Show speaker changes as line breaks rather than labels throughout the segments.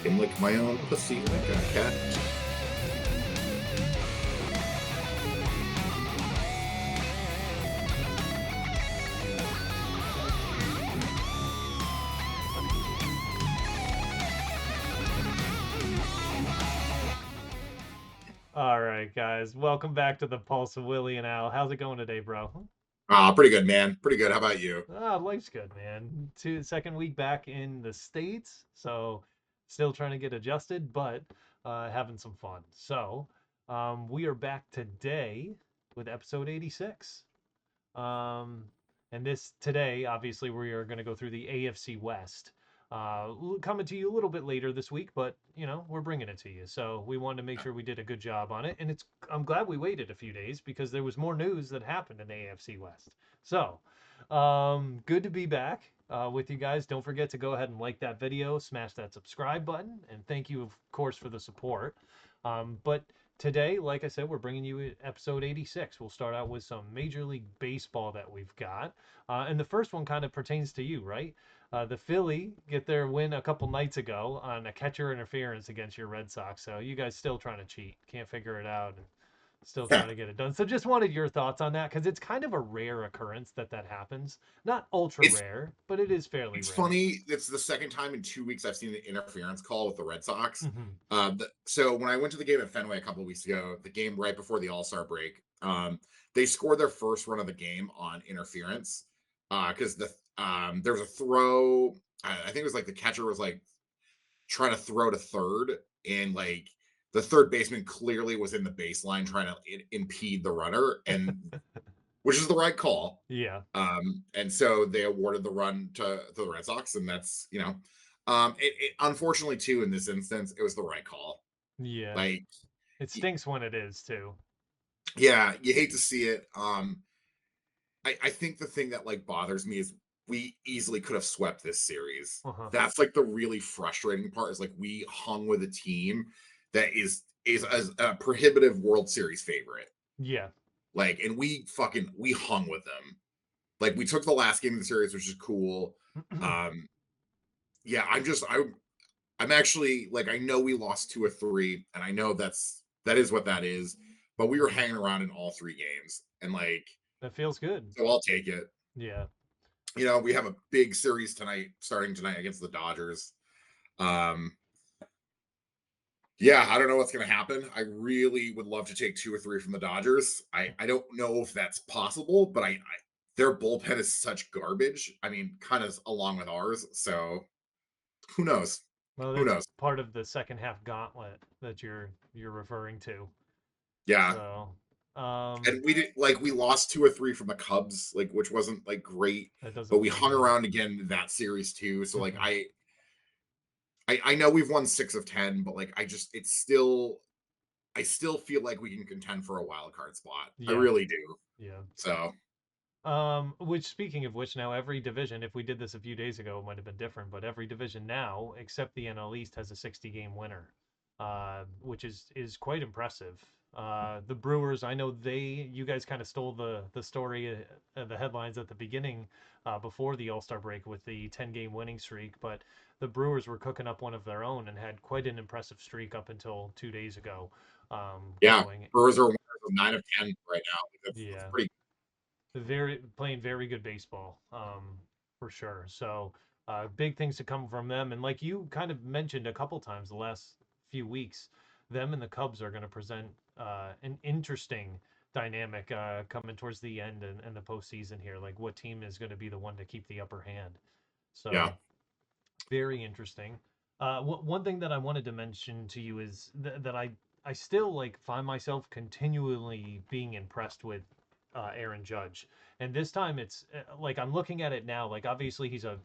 Can lick my own pussy like a cat.
All right, guys. Welcome back to the Pulse of Willie and Al. How's it going today, bro?
Pretty good, man. Pretty good. How about you?
Life's good, man. Second week back in the States, so still trying to get adjusted, but having some fun. We are back today with episode 86. Um, and this today, obviously, we are going to go through the AFC West. Coming to you a little bit later this week, but we're bringing it to you. So we wanted to make sure we did a good job on it, and I'm glad we waited a few days because there was more news that happened in the AFC West. Good to be back with you guys. Don't forget to go ahead and like that video, smash that subscribe button, and thank you, of course, for the support. But today, like I said, we're bringing you episode 86. We'll start out with some Major League Baseball that we've got. And the first one kind of pertains to you, right? The Philly get their win a couple nights ago on a catcher interference against your Red Sox. So you guys still trying to cheat. Can't figure it out and still trying to get it done. So just wanted your thoughts on that because it's kind of a rare occurrence that happens. Not ultra
it's
rare, but it is fairly
it's
rare.
funny. It's the second time in 2 weeks I've seen the interference call with the Red Sox.
Hmm.
So when I went to the game at Fenway a couple of weeks ago, the game right before the All-Star break, they scored their first run of the game on interference. Because there was a throw. I think it was like the catcher was like trying to throw to third, and like the third baseman clearly was in the baseline trying to impede the runner, and which is the right call.
Yeah.
And so they awarded the run to the Red Sox, and that's unfortunately too in this instance it was the right call.
Yeah.
Like,
It stinks when it is too.
yeah, you hate to see it. I think the thing that like bothers me is we easily could have swept this series.
Uh-huh.
That's like the really frustrating part is like we hung with a team that is a prohibitive World Series favorite.
Yeah.
Like, and we hung with them. Like, we took the last game of the series, which is cool. Um, yeah, I'm actually like I know we lost 2 or 3, and I know that is what that is, but we were hanging around in all 3 games, and like
That feels good.
so I'll take it.
Yeah.
We have a big series tonight, starting tonight against the Dodgers. Um, yeah, I don't know what's going to happen. I really would love to take 2 or 3 from the Dodgers. I don't know if that's possible, but I their bullpen is such garbage. I mean, kind of along with ours. So who knows?
Well,
Who
that's
knows?
part of the second half gauntlet that you're referring to.
Yeah,
So,
and we did like we lost 2 or 3 from the Cubs, like which wasn't like great,
that
but
doesn't
we
feel
hung
good.
around again that series too. So like
Hmm.
I know we've won 6 of 10, but like I still feel like we can contend for a wild card spot. I
Yeah,
really do.
yeah.
So
Which speaking of which, now every division, if we did this a few days ago, it might have been different, but every division now, except the NL East, has a 60 game winner, which is quite impressive. The Brewers, I know you guys kind of stole the story, the headlines at the beginning, before the All Star break with the 10 game winning streak, but the Brewers were cooking up one of their own and had quite an impressive streak up until 2 days ago,
yeah,
going.
Brewers are winners of 9 of 10 right now. That's
Yeah,
pretty.
very playing very good baseball, for sure. So big things to come from them. And like you kind of mentioned a couple times the last few weeks, them and the Cubs are going to present an interesting dynamic coming towards the end and the postseason here. Like what team is going to be the one to keep the upper hand?
Yeah,
So very interesting. One thing that I wanted to mention to you is that I still like find myself continually being impressed with Aaron Judge, and this time it's like I'm looking at it now. Like obviously he's a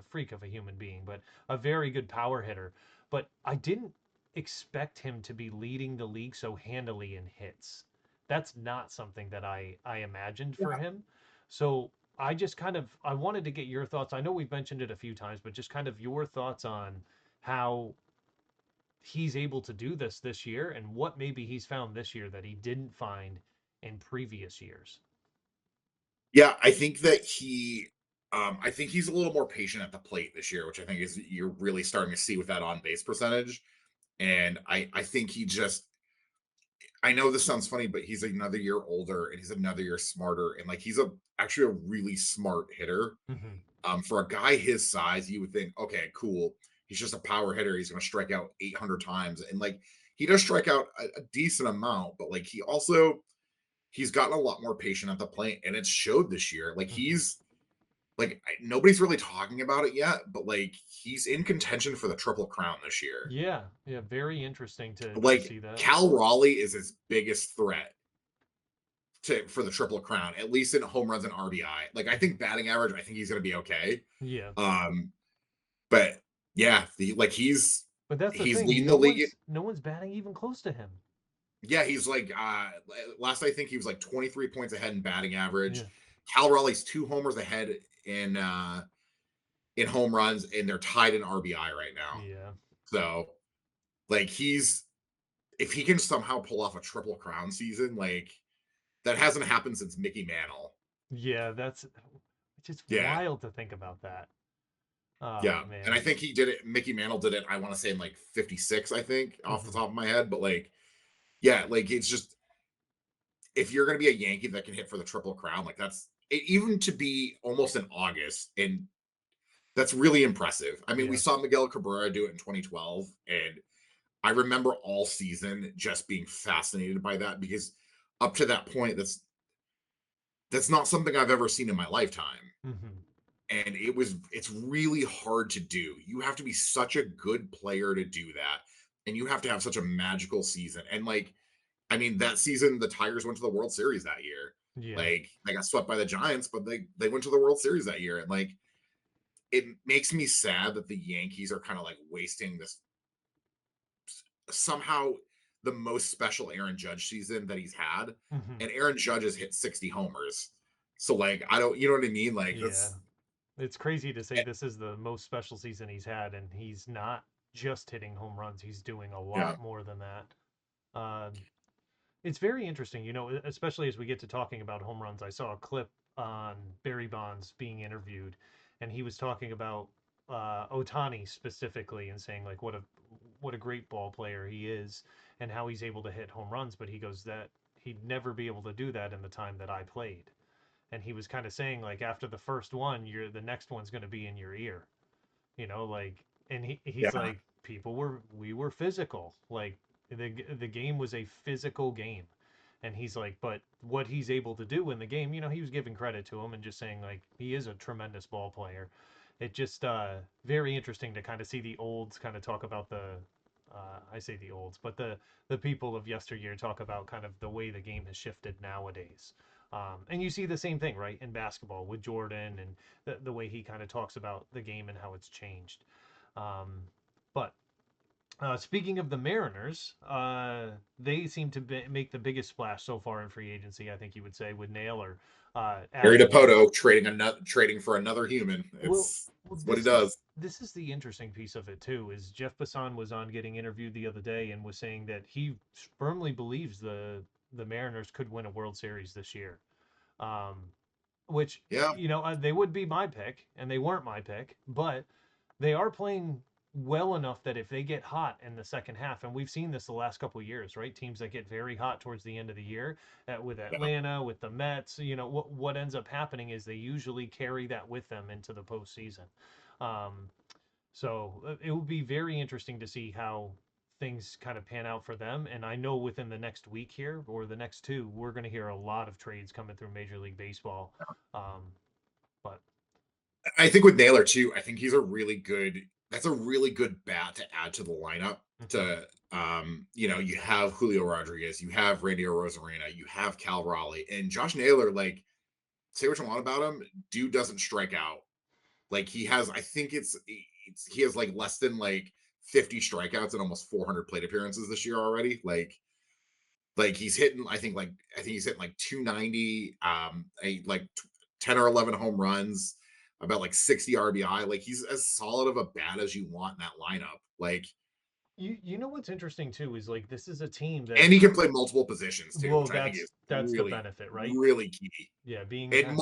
freak of a human being, but a very good power hitter. But I didn't expect him to be leading the league so handily in hits. That's not something that I imagined for him. So I just kind of I wanted to get your thoughts. I know we've mentioned it a few times, but just kind of your thoughts on how he's able to do this year and what maybe he's found this year that he didn't find in previous years.
yeah. I think that he I think he's a little more patient at the plate this year, which I think is you're really starting to see with that on base percentage. And I think he just I know this sounds funny, but he's another year older and he's another year smarter. And like he's actually a really smart hitter.
Hmm.
For a guy his size, you would think, okay, cool. He's just a power hitter. He's going to strike out 800 times, and like he does strike out a decent amount, but like he's gotten a lot more patient at the plate, and it's showed this year. Like
Hmm.
he's like nobody's really talking about it yet, but like he's in contention for the Triple Crown this year.
Yeah, yeah, very interesting to
Like
see that.
Cal Raleigh is his biggest threat for the Triple Crown, at least in home runs and RBI. Like I
Hmm.
think batting average, I think he's going to be okay.
Yeah,
Um, But yeah, like
but that's the
he's
thing.
leading the
No
league.
one's no one's batting even close to him.
Yeah, he's like last I think he was like 23 points ahead in batting average.
Yeah,
Cal Raleigh's 2 homers ahead in home runs, and they're tied in RBI right now.
yeah,
So like if he can somehow pull off a triple crown season, like that hasn't happened since Mickey Mantle.
yeah. That's just
Yeah,
wild to think about that. Oh
yeah. And
man.
I think he did it, Mickey Mantle did it, I want to say in like 56, I think, off the
Hmm.
top of my head. But like, yeah, like it's just if you're going to be a Yankee that can hit for the triple crown, like even to be almost in August, and that's really impressive. I mean, we
Yeah.
saw Miguel Cabrera do it in 2012, and I remember all season just being fascinated by that because up to that point, that's not something I've ever seen in my lifetime.
Hmm.
And it's really hard to do. You have to be such a good player to do that, and you have to have such a magical season. And like I mean, that season the Tigers went to the World Series that year.
Yeah.
Like they got swept by the Giants, but they went to the World Series that year. And like it makes me sad that the Yankees are kind of like wasting this somehow the most special Aaron Judge season that he's had.
Hmm.
And Aaron Judge has hit 60 homers. So like I don't you know what I mean? Like
Yeah.
that's
It's crazy to say
eh,
this is the most special season he's had, and he's not just hitting home runs. He's doing a
yeah.
lot more than that. Uh, it's very interesting, especially as we get to talking about home runs. I saw a clip on Barry Bonds being interviewed, and he was talking about Otani specifically and saying like what a great ball player he is and how he's able to hit home runs. But he goes that he'd never be able to do that in the time that I played. And he was kind of saying like after the first one, you're the next one's going to be in your ear, like, and he's
Yeah.
like we were physical, like the game was a physical game, and he's like, but what he's able to do in the game, he was giving credit to him and just saying like he is a tremendous ball player. It just very interesting to kind of see the olds kind of talk about I say the olds, but the people of yesteryear talk about kind of the way the game has shifted nowadays. And you see the same thing, right, in basketball with Jordan and the way he kind of talks about the game and how it's changed. Um, but speaking of the Mariners, they seem to make the biggest splash so far in free agency. I think you would say with Naylor
Gary
adding.
Dipoto trading for another human.
Well,
It's what he
this
does.
is the interesting piece of it too. Is Jeff Passan was on getting interviewed the other day and was saying that he firmly believes the Mariners could win a World Series this year. Um, which
Yeah.
they would be my pick, and they weren't my pick, but they are playing well enough that if they get hot in the second half, and we've seen this the last couple of years, right? Teams that get very hot towards the end of the year, with
Yeah.
Atlanta, with the Mets, what ends up happening is they usually carry that with them into the postseason. Um, so it will be very interesting to see how things kind of pan out for them. And I know within the next week here or the next two, we're going to hear a lot of trades coming through Major League Baseball. Um, but
I think with Naylor too, I think that's a really good bat to add to the lineup.
mhm,
To you have Julio Rodriguez, you have Randy Rosarena, you have Cal Raleigh, and Josh Naylor, like say what you want about him, dude doesn't strike out. Like he has, I think he has like less than like 50 strikeouts and almost 400 plate appearances this year already. Like he's hitting, I think he's hitting like 290, like 10 or 11 home runs, about like 60 RBI. Like he's as solid of a bat as you want in that lineup. Like
You know what's interesting too is like this is a team that,
And he can play multiple positions too,
well,
which I think is
that's the
really,
benefit, right?
really key.
Yeah, being
And
kind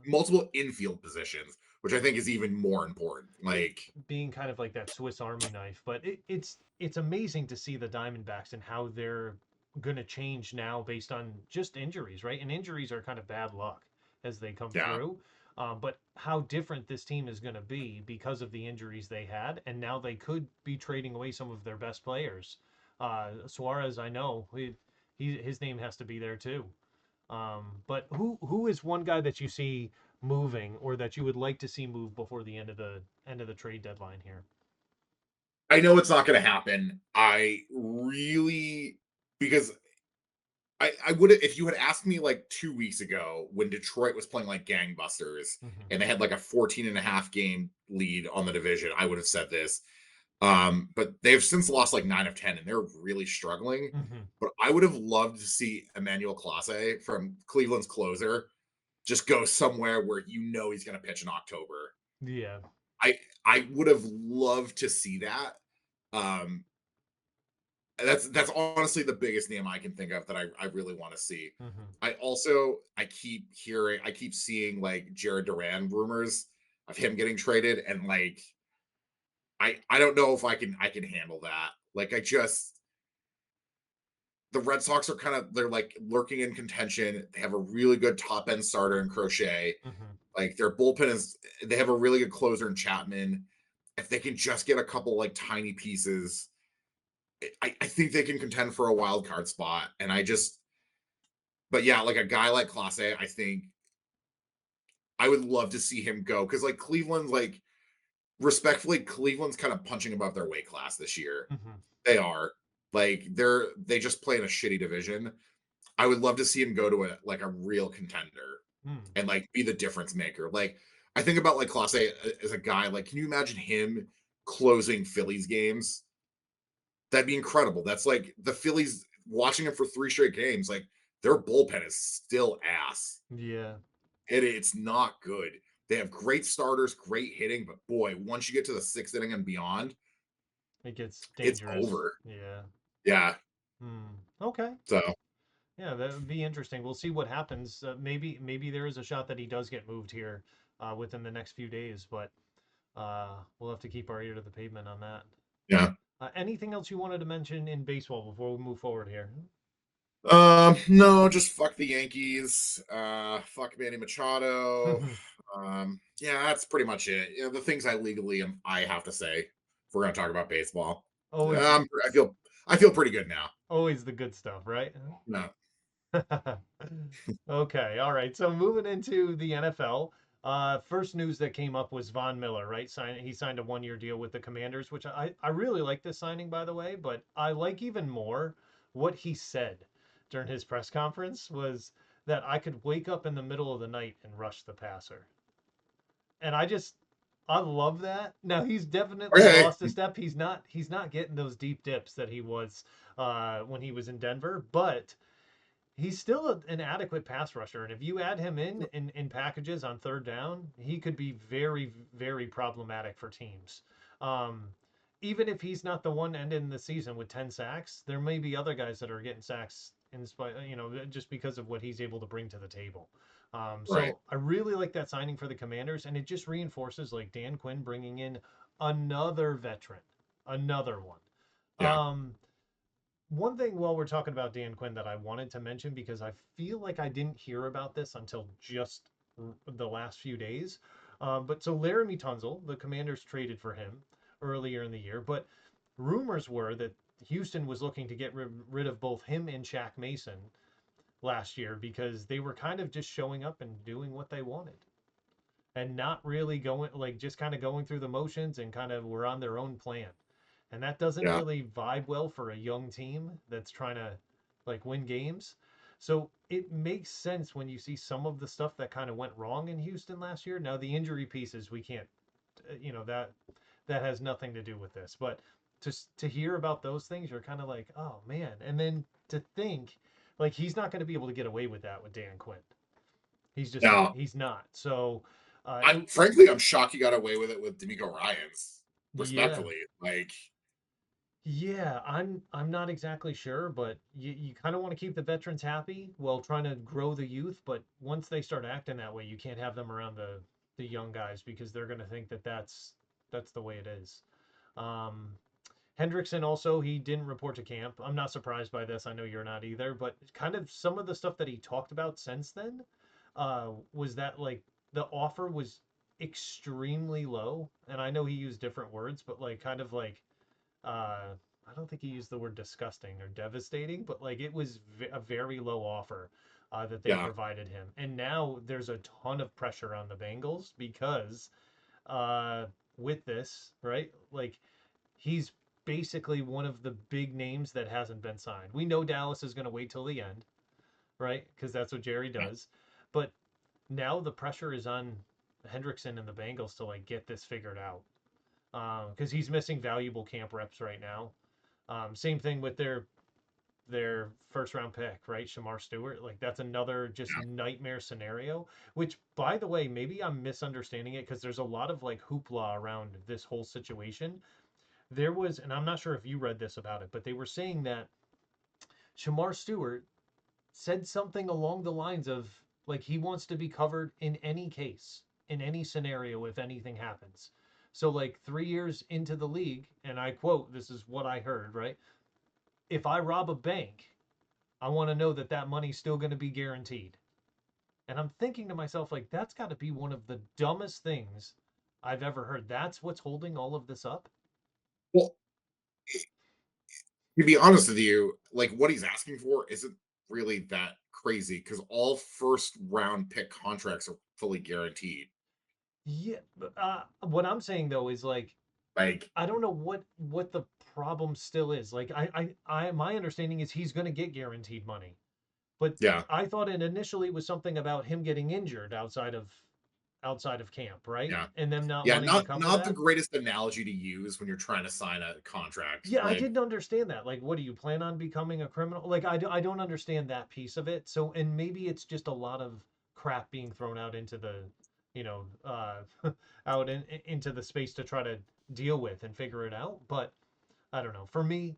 multiple infield positions, which I think is even more important. Like,
being kind of like that Swiss Army knife. But it's amazing to see the Diamondbacks and how they're going to change now based on just injuries, right? And injuries are kind of bad luck as they come
yeah,
through. But how different this team is going to be because of the injuries they had, and now they could be trading away some of their best players. Suarez, I know his name has to be there too. But who is one guy that you see moving or that you would like to see move before the end of the trade deadline here?
I know it's not going to happen. I really, because I would have, if you had asked me like 2 weeks ago when Detroit was playing like gangbusters
Hmm.
and they had like a 14 and a half game lead on the division, I would have said this. But they've since lost like 9 of 10 and they're really struggling.
Hmm.
But I would have loved to see Emmanuel Clase from Cleveland's closer just go somewhere where he's going to pitch in October.
Yeah.
I I would have loved to see that. Um, that's honestly the biggest name I can think of that I really want to see.
Hmm.
I keep seeing like Jared Duran rumors of him getting traded, and like I don't know if I can handle that. Like, the Red Sox are they're like lurking in contention. They have a really good top end starter in Crochet.
Hmm.
Like their bullpen is they have a really good closer in Chapman. If they can just get a couple like tiny pieces, I think they can contend for a wild card spot. But yeah, like a guy like Clase, I think I would love to see him go because like respectfully, Cleveland's kind of punching above their weight class this year.
Hmm.
They are like they just play in a shitty division. I would love to see him go to a real contender
Mm.
and like be the difference maker. Like I think about like Clase as a guy. Like, can you imagine him closing Phillies games? That'd be incredible. That's like the Phillies watching him for 3 straight games. Like their bullpen is still ass.
Yeah.
It's not good. They have great starters, great hitting, but boy, once you get to the sixth inning and beyond,
It gets
it's
dangerous.
over.
Yeah.
Yeah.
Hmm. Okay.
So
Yeah, that would be interesting. We'll see what happens. Maybe there is a shot that he does get moved here within the next few days, but we'll have to keep our ear to the pavement on that.
yeah.
Anything else you wanted to mention in baseball before we move forward here?
No, just fuck the Yankees. Fuck Manny Machado. Yeah, that's pretty much it. The things I have to say if we're gonna talk about baseball.
always,
I feel pretty good now.
always the good stuff, right?
No.
Okay, all right. So moving into the NFL, first news that came up was Von Miller, right? He signed a 1 year deal with the Commanders, which I really like this signing, by the way. But I like even more what he said during his press conference was that I could wake up in the middle of the night and rush the passer, and I love that. Now he's definitely
Okay.
lost a step. He's not getting those deep dips that he was when he was in Denver, but he's still an adequate pass rusher, and if you add him in packages on third down, he could be very, very problematic for teams. Um, Even if he's not the one ending the season with 10 sacks, there may be other guys that are getting sacks in spite, just because of what he's able to bring to the table.
Right.
So I really like that signing for the Commanders, and it just reinforces like Dan Quinn bringing in another veteran, another one.
Yeah.
Um, One thing while we're talking about Dan Quinn that I wanted to mention because I feel like I didn't hear about this until just the last few days. But so Laramie Tunzel, the Commanders traded for him earlier in the year, but rumors were that Houston was looking to get rid of both him and Shaq Mason last year because they were kind of just showing up and doing what they wanted and not really going like just kind of going through the motions and kind of were on their own plan. And that doesn't
Yeah.
really vibe well for a young team that's trying to like win games. So it makes sense when you see some of the stuff that kind of went wrong in Houston last year. Now the injury pieces we can't that has nothing to do with this, but to hear about those things you're kind of like, "Oh man." And then to think like he's not going to be able to get away with that with Dan Quinn.
Now,
He's not. So
frankly, I'm shocked he got away with it with D'Amico Ryans.
yeah.
Respectfully, like
Yeah, I'm not exactly sure, but you kind of want to keep the veterans happy while trying to grow the youth. But once they start acting that way, you can't have them around the young guys because they're going to think that that's the way it is. Um, Hendrickson also, he didn't report to camp. I'm not surprised by this. I know you're not either, but kind of some of the stuff that he talked about since then was that like the offer was extremely low, and I know he used different words, but like kind of like I don't think he used the word disgusting or devastating, but like it was a very low offer that they
Yeah,
provided him. And now there's a ton of pressure on the Bengals because uh, with this, right? Like he's basically one of the big names that hasn't been signed. We know Dallas is going to wait till the end, right? Because that's what Jerry
yeah,
does. But now the pressure is on Hendrickson and the Bengals to like get this figured out because he's missing valuable camp reps right now. Same thing with their first round pick, right? Shamar Stewart. Like that's another just
yeah.
nightmare scenario. Which, by the way, maybe I'm misunderstanding it because there's a lot of like hoopla around this whole situation. There was, and I'm not sure if you read this about it, but they were saying that Shamar Stewart said something along the lines of like he wants to be covered in any case, in any scenario, if anything happens. So like 3 years into the league, and I quote, this is what I heard, right? If I rob a bank, I want to know that that money's still going to be guaranteed. And I'm thinking to myself, like, that's got to be one of the dumbest things I've ever heard. That's what's holding all of this up.
Well, to be honest with you, like what he's asking for isn't really that crazy because all first round pick contracts are fully guaranteed.
Yeah. What I'm saying though is like,
Like,
I don't know what the problem still is. Like, my understanding is he's going to get guaranteed money, but
yeah,
I thought it initially was something about him getting injured outside of camp, right?
yeah,
And them not
yeah.
wanting to
Not
cover
not the
that.
greatest analogy to use when you're trying to sign a contract.
Yeah, I
Like,
didn't understand that. Like, what do you plan on becoming a criminal? Like, I don't understand that piece of it. So, and maybe it's just a lot of crap being thrown out into the, into the space to try to deal with and figure it out. But I don't know. For me,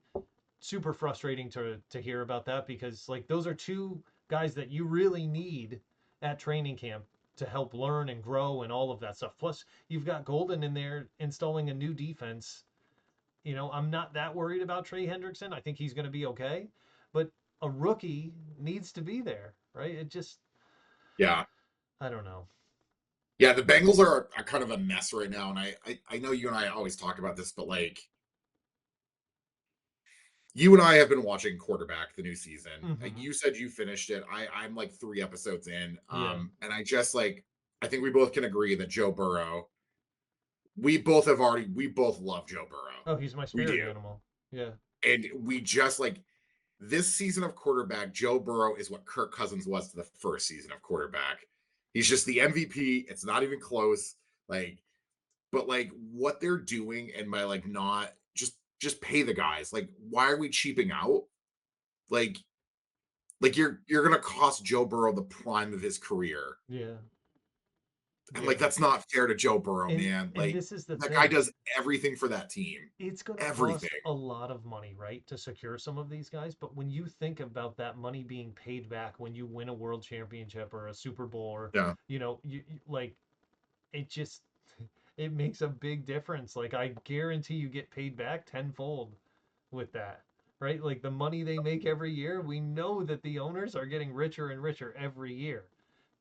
super frustrating to hear about that because like those are two guys that you really need at training camp to help learn and grow and all of that stuff. Plus, you've got Golden in there installing a new defense. I'm not that worried about Trey Hendrickson. I think he's going to be okay, but a rookie needs to be there, right? It just,
yeah,
I don't know.
yeah. The Bengals are kind of a mess right now, and I know you and I always talk about this, but like you and I have been watching quarterback the new season.
Hmm.
You said you finished it. I'm like 3 episodes in,
Yeah.
and I just like I think we both can agree that Joe Burrow. We both love Joe Burrow.
Oh, he's my
We
spirit
do,
animal. Yeah.
and we just like this season of quarterback. Joe Burrow is what Kirk Cousins was to the first season of quarterback. He's just the MVP. It's not even close. Like, but like what they're doing and by like not just pay the guys. Like, why are we cheaping out? Like you're gonna cost Joe Burrow the prime of his career.
Yeah.
And like
Yeah.
that's not fair to Joe Burrow,
And
man.
and
Like
this is the
that guy
thing.
does everything for that team.
It's going to
Everything.
cost a lot of money, right, to secure some of these guys. But when you think about that money being paid back when you win a world championship or a Super Bowl, or
Yeah.
like it just it makes a big difference. Like I guarantee you get paid back tenfold with that, right? Like the money they make every year, we know that the owners are getting richer and richer every year.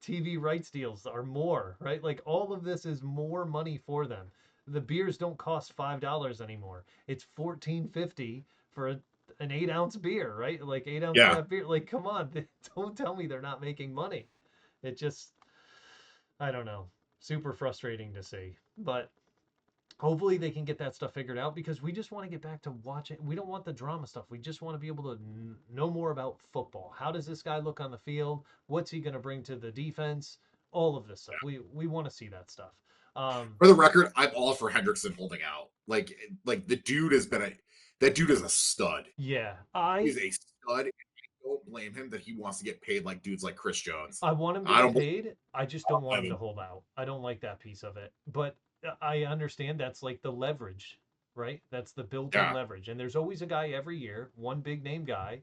TV rights deals are more, right? Like all of this is more money for them. The beers don't cost $5 anymore. It's 14.50 for an 8 ounce beer, right? Like 8 ounce
Yeah.
craft beer. Like, come on, don't tell me they're not making money. It just, I don't know, super frustrating to see. But hopefully they can get that stuff figured out because we just want to get back to watching. We don't want the drama stuff. We just want to be able to know more about football. How does this guy look on the field? What's he going to bring to the defense? All of this stuff. We want to see that stuff. Um,
For the record, I'm all for Hendrickson holding out. Like the dude has been a that dude is a stud.
yeah,
He's a stud. I don't blame him that he wants to get paid like dudes like Chris Jones.
I want him to
I
get
don't
paid. I just don't want
blame
him to
him.
hold out. I don't like that piece of it. But I understand that's like the leverage. right? That's the built-in
Yeah.
leverage. And there's always a guy every year, one big name guy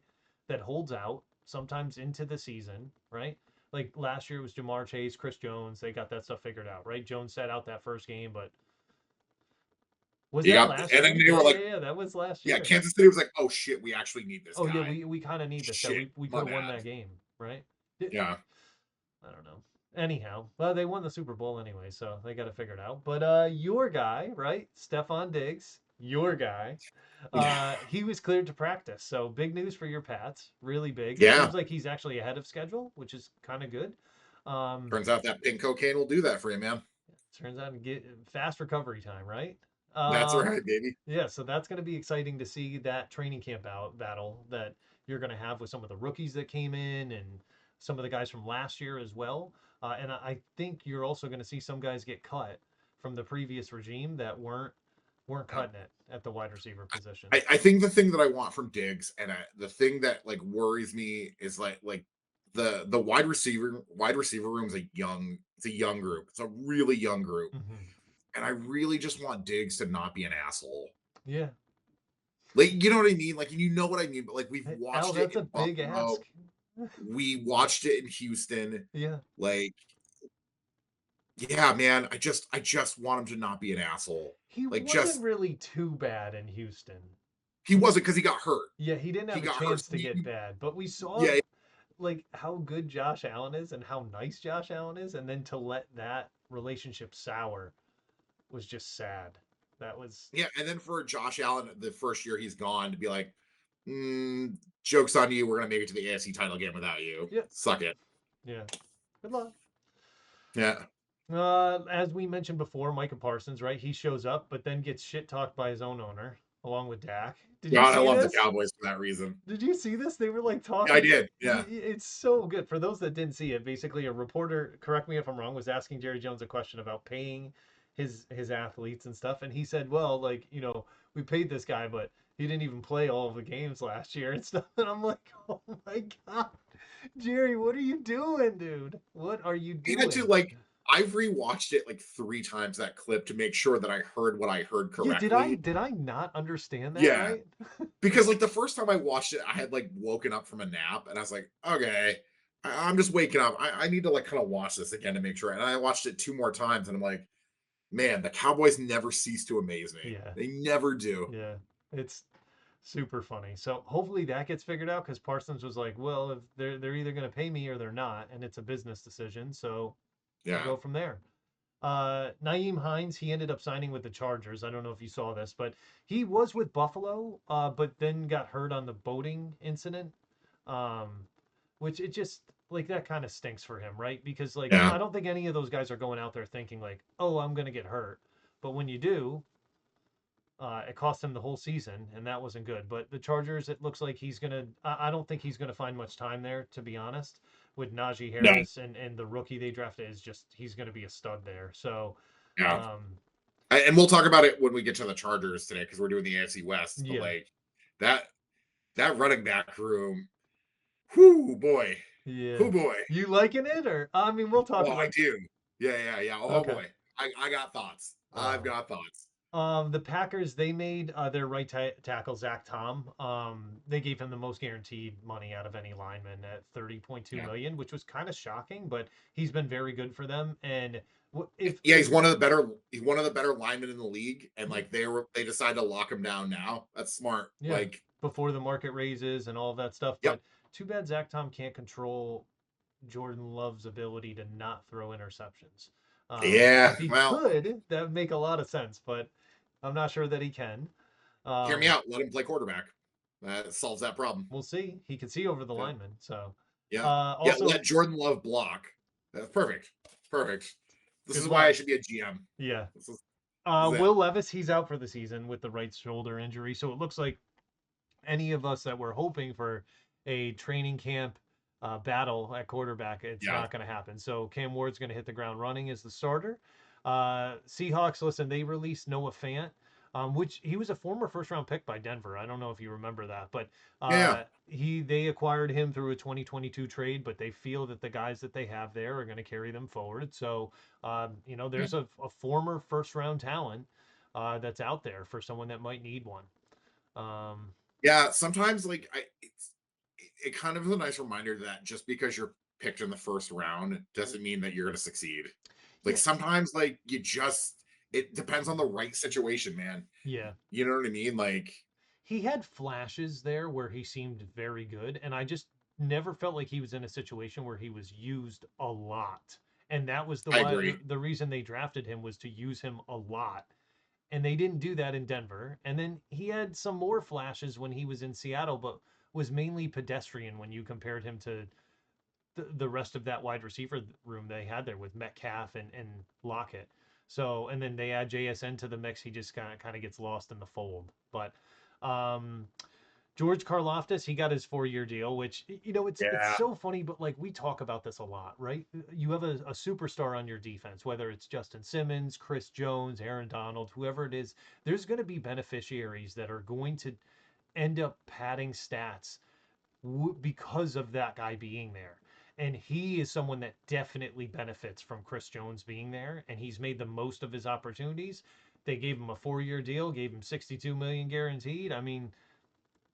that holds out sometimes into the season, right? Like last year it was Jamar Chase, Chris Jones. They got that stuff figured out, right? Jones sat out that first game, but was
You
that
got,
last
and then
year?
they
Yeah,
were like,
yeah, yeah. That was last
yeah,
year.
Kansas City was like, oh shit, we actually need this
Oh yeah,
guy.
we kind of need this guy.
Shit,
We
my
could have won
bad.
that game, right?
Yeah.
I don't know. Anyhow, well, they won the Super Bowl anyway, so they got to figure it out. But your guy, right, Stephon Diggs, your guy,
Yeah.
he was cleared to practice. So big news for your Pats, really big. It
Yeah.
seems like he's actually ahead of schedule, which is kind of good. Um,
Turns out that pink cocaine will do that for you, man.
turns out to get fast recovery time, right?
That's
Um,
right, baby.
yeah, so that's going to be exciting to see that training camp battle that you're going to have with some of the rookies that came in and some of the guys from last year as well. And I think you're also going to see some guys get cut from the previous regime that weren't
Yeah.
cutting it at the wide receiver position.
I think the thing that I want from Diggs, and the thing that like worries me is like the wide receiver room is it's a young group. It's a really young group,
Hmm.
and I really just want Diggs to not be an asshole.
Yeah.
Like, you know what I mean? Like, you know what I mean? But like, we've
Hey, Al,
watched it
that's a
in
big
Buffalo,
ask.
we watched it in Houston.
Yeah.
Like, yeah, man, I just want him to not be an asshole.
He
Like,
wasn't
just
really too bad in Houston.
he wasn't because he got hurt.
Yeah, he didn't
He
have a
got hurt.
chance
So
to get bad, but we saw
yeah,
like how good Josh Allen is and how nice Josh Allen is, and then to let that relationship sour was just sad. That was
yeah, and then for Josh Allen, the first year he's gone, to be like, "Jokes on you. We're gonna make it to the AFC title game without you.
yeah,
Suck it."
yeah. Good luck.
Yeah.
As we mentioned before, Micah Parsons, right? He shows up, but then gets shit talked by his own owner, along with Dak. Did you
God, I
see
love the
this?
Cowboys for that reason.
Did you see this? They were like
Yeah, I
talking.
did. Yeah.
It's so good. For those that didn't see it, basically a reporter, correct me if I'm wrong, was asking Jerry Jones a question about paying his athletes and stuff, and he said, "Well, like we paid this guy, but he didn't even play all of the games last year and stuff." And I'm like, "Oh my god, Jerry, what are you doing, dude? What are you
I had to
doing?"
like. I've rewatched it like 3 times, that clip, to make sure that I heard what I heard
Yeah, did I
correctly.
did I not understand that
Yeah,
right?
because like the first time I watched it, I had like woken up from a nap, and I was like, okay, I'm just waking up. I need to like kind of watch this again to make sure. And I watched it 2 more times, and I'm like, man, the Cowboys never cease to amaze me.
Yeah,
They never do.
yeah. It's super funny. So hopefully that gets figured out because Parsons was like, "Well, if they're either going to pay me or they're not, and it's a business decision, so we'll
Yeah.
go from there." Naeem Hines, he ended up signing with the Chargers. I don't know if you saw this, but he was with Buffalo, but then got hurt on the boating incident, um, which it just like that kind of stinks for him, right? Because like
Yeah.
I don't think any of those guys are going out there thinking like, "Oh, I'm going to get hurt," but when you do, it cost him the whole season, and that wasn't good. But the Chargers, it looks like he's gonna. I don't think he's gonna find much time there, to be honest. With Najee
No.
Harris and the rookie they drafted is just he's gonna be a stud there. So,
Yeah.
um,
And we'll talk about it when we get to the Chargers today, because we're doing the AFC West. But
yeah,
like that that running back room, whoo boy,
yeah.
whoo boy.
You liking it, or I mean, we'll talk
Oh, I
about.
do. Yeah, yeah, yeah. Oh
Okay.
boy, I got thoughts. I've
Um,
got thoughts.
the Packers they made their right tackle Zach Tom. They gave him the most guaranteed money out of any lineman at 30.2
Yeah,
million, which was kind of shocking, but he's been very good for them. And
yeah.
if
He's one of the better. He's one of the better linemen in the league, and
yeah,
like they decided to lock him down now. That's smart.
yeah,
Like,
before the market raises and all of that stuff.
yep.
But too bad Zach Tom can't control Jordan Love's ability to not throw interceptions.
Yeah.
If he
Well,
could, that would make a lot of sense, but I'm not sure that he can.
hear me
Um,
out. Let him play quarterback. That solves that problem.
we'll see. He can see over the
Yeah.
lineman. So,
Yeah. Yeah. Let
also,
Jordan Love block. That's perfect. Perfect. This
good
is why I
luck.
should be a GM.
Yeah.
This is it.
Will Levis, he's out for the season with the right shoulder injury. So it looks like any of us that were hoping for a training camp battle at quarterback, it's
Yeah.
not going to happen. So Cam Ward's going to hit the ground running as the starter. Seahawks, listen, they released Noah Fant, which he was a former first round pick by Denver. I don't know if you remember that, but
Yeah.
they acquired him through a 2022 trade, but they feel that the guys that they have there are going to carry them forward. So
Yeah.
there's a former first round talent that's out there for someone that might need one. Um,
Yeah, sometimes like it kind of is a nice reminder that just because you're picked in the first round doesn't mean that you're going to succeed. Like
yeah,
sometimes like you just it depends on the right situation, man.
yeah.
You know what I mean? Like
He had flashes there where he seemed very good, and I just never felt like he was in a situation where he was used a lot. And that was
I agree.
the reason they drafted him was to use him a lot. And they didn't do that in Denver. And then he had some more flashes when he was in Seattle, but was mainly pedestrian when you compared him to the rest of that wide receiver room they had there with Metcalf and Lockett. So, and then they add JSN to the mix. He just kind of gets lost in the fold. But um, George Karlaftis, he got his 4 year deal, which it's
Yeah.
so funny, but like we talk about this a lot, right? You have a superstar on your defense, whether it's Justin Simmons, Chris Jones, Aaron Donald, whoever it is. There's going to be beneficiaries that are going to end up padding stats because of that guy being there. And he is someone that definitely benefits from Chris Jones being there, and he's made the most of his opportunities. They gave him a 4 year deal, gave him 62 million guaranteed. I mean,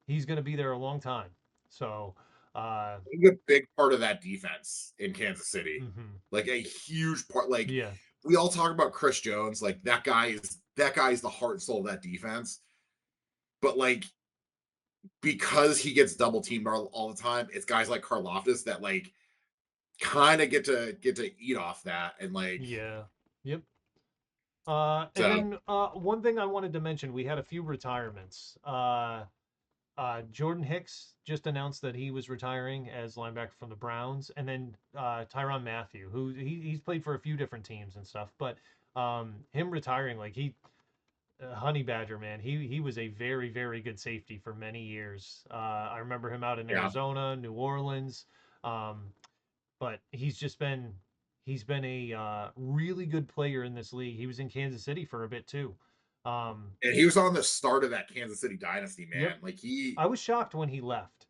he's going to be there a long time. So, uh,
He's a big part of that defense in Kansas City.
mhm.
Like a huge part. Like
Yeah,
we all talk about Chris Jones, like that guy is the heart and soul of that defense. But like because he gets double teamed all the time, it's guys like Karloftis that like kind of get to eat off that and like
yeah, yep. And
so
then one thing I wanted to mention, we had a few retirements. Jordan Hicks just announced that he was retiring as linebacker from the Browns, and then Tyrann Mathieu, who he's played for a few different teams and stuff, but him retiring, like Honey Badger, man, he was a very very good safety for many years. I remember him out in
yeah.
Arizona, New Orleans, um, but he's been a really good player in this league. He was in Kansas City for a bit too. Um,
And he was on the start of that Kansas City dynasty,
yep,
man. Like he
I was shocked when he left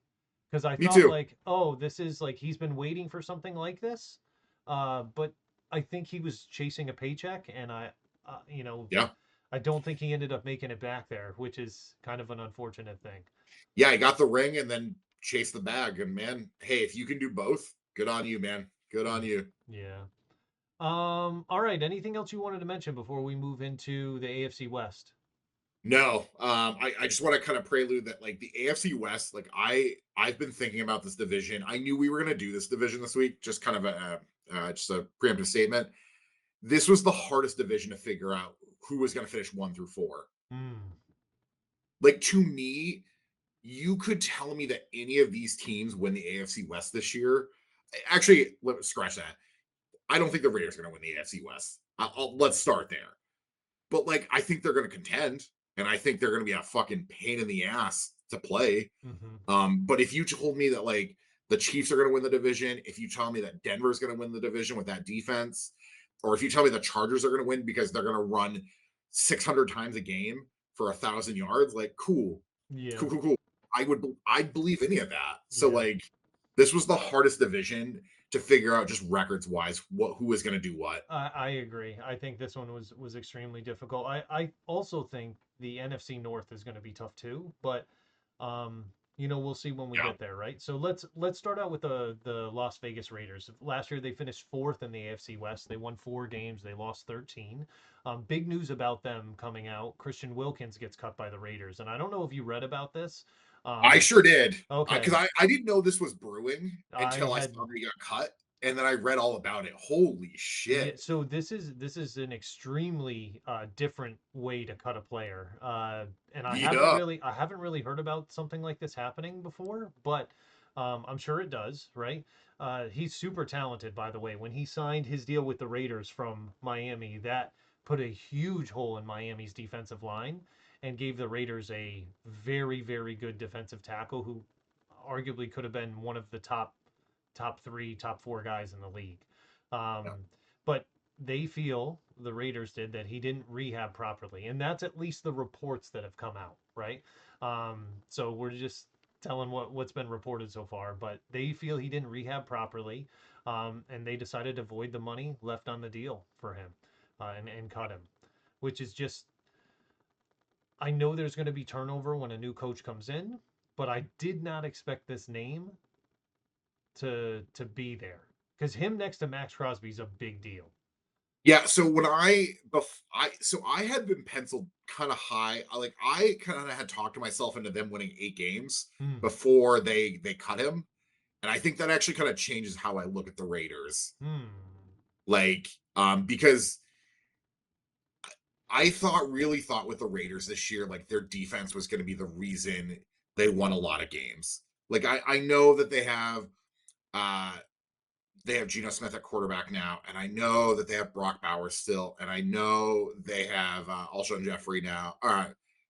because I
me
thought
too.
like, oh, this is like he's been waiting for something like this. But I think he was chasing a paycheck, and
Yeah.
I don't think he ended up making it back there, which is kind of an unfortunate thing.
Yeah, he got the ring and then chased the bag. And man, hey, if you can do both, good on you, man. Good on
Mm,
you.
yeah. All right. Anything else you wanted to mention before we move into the AFC West?
No, I just want to kind of prelude that like the AFC West, like I've been thinking about this division. I knew we were gonna do this division this week, just kind of just a preemptive statement. This was the hardest division to figure out who was gonna finish 1 through 4.
Hmm.
Like to me, you could tell me that any of these teams win the AFC West this year. Actually, scratch that. I don't think the Raiders are going to win the AFC West. Let's start there. But like, I think they're going to contend, and I think they're going to be a fucking pain in the ass to play.
Mm-hmm.
But if you told me that like the Chiefs are going to win the division, if you tell me that Denver's going to win the division with that defense, or if you tell me the Chargers are going to win because they're going to run 600 times a game for 1,000 yards, like cool,
Yeah.
cool, cool, cool. I'd believe any of that. So
Yeah.
like, this was the hardest division to figure out just records wise who is going to do what.
I agree. I think this one was extremely difficult. I also think the NFC North is going to be tough too, but um, we'll see when we
Yeah,
get there, right? So let's start out with the Las Vegas Raiders. Last year they finished fourth in the AFC West. They won 4 games. They lost 13. Big news about them coming out. Christian Wilkins gets cut by the Raiders, and I don't know if you read about this.
I
Um,
sure did because
okay,
I didn't know this was brewing
I
until I
had
saw that he got cut, and then I read all about it. Holy
Yeah,
shit!
so this is an extremely different way to cut a player, and
Yeah,
I haven't really heard about something like this happening before, but I'm sure it does, right? He's super talented, by the way. When he signed his deal with the Raiders from Miami, that put a huge hole in Miami's defensive line and gave the Raiders a very, very good defensive tackle who arguably could have been one of the top three, top four guys in the league.
yeah.
Um, but they feel the Raiders did that he didn't rehab properly, and that's at least the reports that have come out, right? So we're just telling what's been reported so far, but they feel he didn't rehab properly, and they decided to void the money left on the deal for him, and cut him, which is just I know there's going to be turnover when a new coach comes in, but I did not expect this name to be there because him next to Max Crosby is a big deal.
Yeah, so when I had been penciled kind of high. I kind of had talked to myself into them winning 8 games
Hmm.
before they cut him, and I think that actually kind of changes how I look at the Raiders.
Hmm.
Like, because really thought with the Raiders this year, like their defense was going to be the reason they won a lot of games. Like I know that uh they have Geno Smith at quarterback now, and I know that they have Brock Bowers still, and I know they have Alshon Jeffrey now.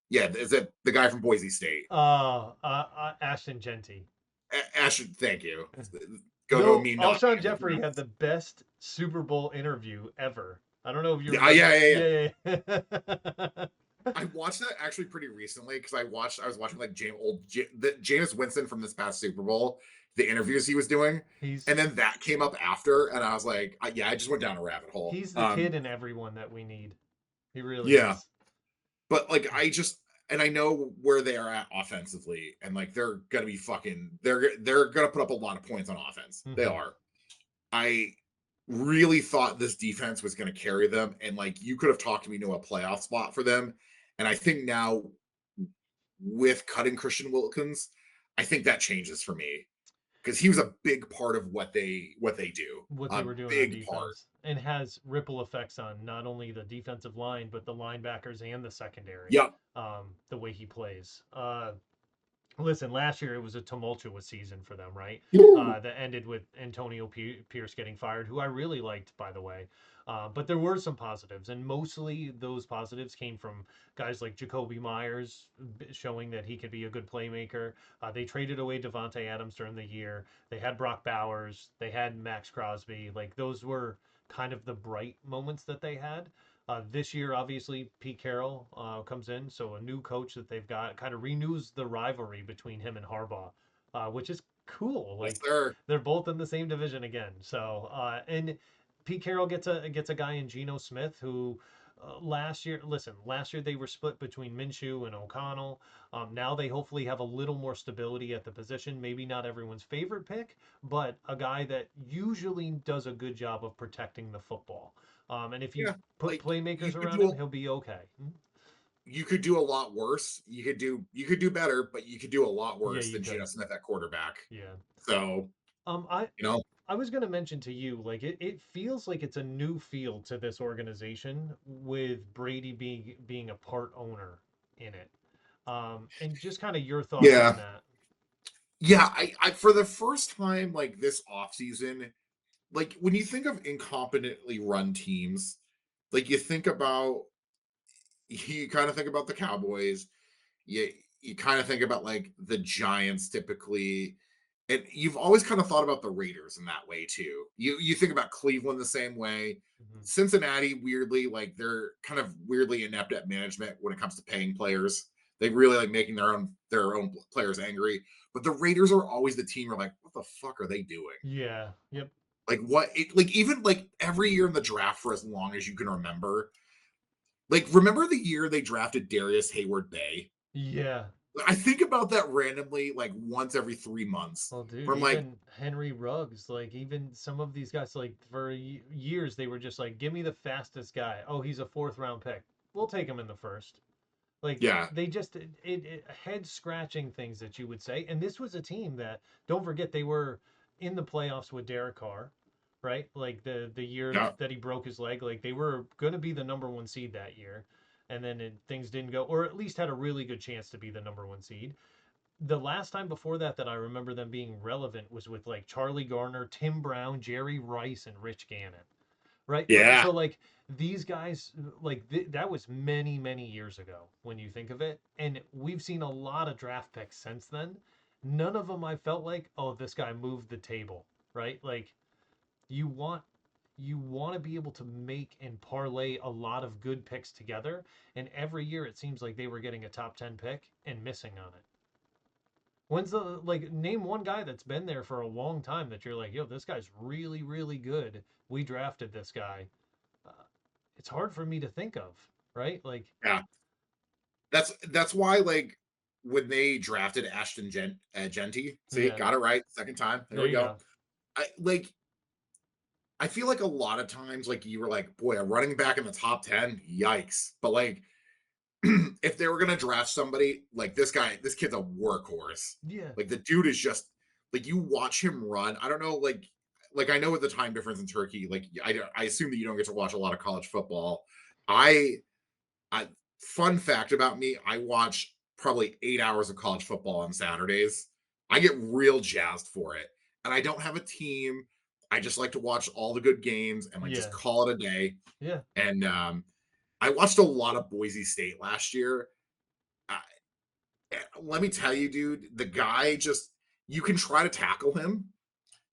Yeah, is it the guy from Boise State?
Ashton Genty.
Ashton, thank you. Go to
No,
me not
Alshon
being able to
Jeffrey had
pronounce.
the best Super Bowl interview ever. I don't know if you
Yeah,
remember.
yeah, yeah, yeah.
Yeah, yeah.
I watched that actually pretty recently because I was watching like Jameis Winston from this past Super Bowl, the interviews he was doing,
he's
and then that came up after, and I was like, yeah, I just went down a rabbit hole.
he's the kid in everyone that we need. He really
Yeah,
is.
but like and I know where they are at offensively, and like they're gonna put up a lot of points on offense. They
Hmm.
are. I really thought this defense was going to carry them, and like you could have talked me to a playoff spot for them. And I think now with cutting Christian Wilkins, I think that changes for me because he was a big part of what they do.
What they
A
were doing on
big part.
defense and has ripple effects on not only the defensive line but the linebackers and the secondary.
Yep.
The way he plays. Listen, last year it was a tumultuous season for them, right? That ended with Antonio Pierce getting fired, who I really liked, by the way. But there were some positives, and mostly those positives came from guys like Jacoby Myers showing that he could be a good playmaker. They traded away Devontae Adams during the year. They had Brock Bowers. They had Max Crosby. Like those were kind of the bright moments that they had. This year, obviously, Pete Carroll comes in, so a new coach that they've got kind of renews the rivalry between him and Harbaugh, which is cool.
Yes,
Like
sir.
they're both in the same division again. So and Pete Carroll gets a guy in Geno Smith who. Last year they were split between Minshew and O'Connell. Now they hopefully have a little more stability at the position. Maybe not everyone's favorite pick, but a guy that usually does a good job of protecting the football. And if you
Yeah.
put
Like
playmakers around him, he'll be okay.
you could do a lot worse. You could do better, but you could do a lot
Yeah,
worse
you
than Geno
could.
Smith at quarterback.
Yeah.
So,
Um, I
you know,
I was gonna mention to you, like it feels like it's a new feel to this organization with Brady being a part owner in it. And just kind of your thoughts on
yeah.
that.
Yeah, I for the first time like this offseason, like when you think of incompetently run teams, like you kind of think about the Cowboys, you kind of think about like the Giants typically, and you've always kind of thought about the Raiders in that way too. You think about Cleveland the same way.
Hmm.
Cincinnati, weirdly, like they're kind of weirdly inept at management when it comes to paying players. They really like making their own players angry. But the Raiders are always the team where like, what the fuck are they doing?
Yeah. Yep.
Like what it like even like every year in the draft for as long as you can remember. Like remember the year they drafted Darius Hayward Bay?
Yeah.
I think about that randomly like once every 3 months.
Well, dude,
Where I'm like,
even Henry Ruggs, like even some of these guys, like for years they were just like, give me the fastest guy. Oh, he's a fourth round pick. We'll take him in the first. Like
yeah,
they just it head scratching things that you would say. And this was a team that don't forget they were in the playoffs with Derek Carr, right? Like the year
yeah,
that he broke his leg, like they were going to be the number one seed that year, and then things didn't go, or at least had a really good chance to be the number one seed. The last time before that that I remember them being relevant was with like Charlie Garner, Tim Brown, Jerry Rice, and Rich Gannon, right?
yeah,
So like these guys, like that was many many years ago when you think of it, and we've seen a lot of draft picks since then. None of them I felt like, oh, this guy moved the table, right? Like you want you want to be able to make and parlay a lot of good picks together, and every year it seems like they were getting a top 10 pick and missing on it. When's the like name one guy that's been there for a long time that you're like, yo, this guy's really, really good. We drafted this guy. Uh, it's hard for me to think of, right? Like,
yeah. that's why, like, when they drafted Genty, see,
Yeah,
got it right, second time. There
there
we
you
go.
go.
I feel like a lot of times, like, you were like, boy, a running back in the top 10, yikes. But like, if they were gonna draft somebody like this guy, this kid's a workhorse.
Yeah,
Like the dude is just like you watch him run. I don't know, like I know with the time difference in Turkey, like I assume that you don't get to watch a lot of college football. I I fun fact about me, I watch probably 8 hours of college football on Saturdays. I get real jazzed for it. And I don't have a team. I just like to watch all the good games and like just
yeah,
call it a day.
yeah,
And I watched a lot of Boise State last year. Uh, Let me tell you, dude, the guy just you can try to tackle him,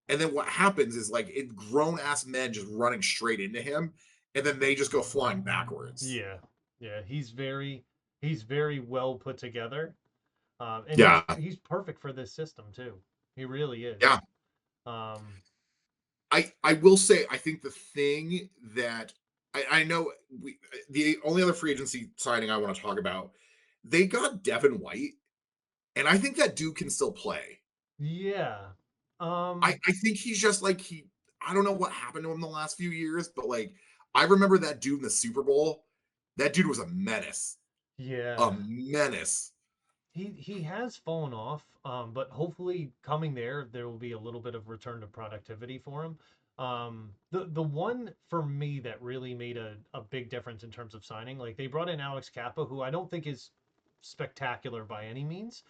and then what happens is like it grown ass men just running straight into him, and then they just go flying backwards.
yeah, yeah. He's very well put together, and
Yeah,
he's perfect for this system too. He really
yeah.
is. Um,
I will say I think the thing that I know the only other free agency signing I want to talk about, they got Devin White, and I think that dude can still play.
yeah.
I think he's just like I don't know what happened to him the last few years, but like I remember that dude in the Super Bowl. That dude was a menace. A
Yeah.
menace.
He has fallen off, but hopefully coming there will be a little bit of return to productivity for him. The one for me that really made a big difference in terms of signing, like they brought in Alex Kappa, who I don't think is spectacular by any means,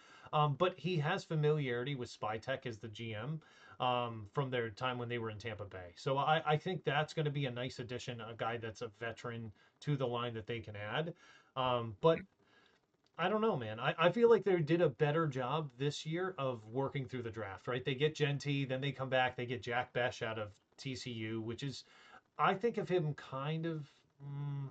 but he has familiarity with Spytech as the GM from their time when they were in Tampa Bay. So I think that's going to be a nice addition, a guy that's a veteran to the line that they can add. But I don't know, man. I feel like they did a better job this year of working through the draft, right? They get Genty, then they come back, they get Jack Besh out of TCU, which is, I think of him kind of, mm,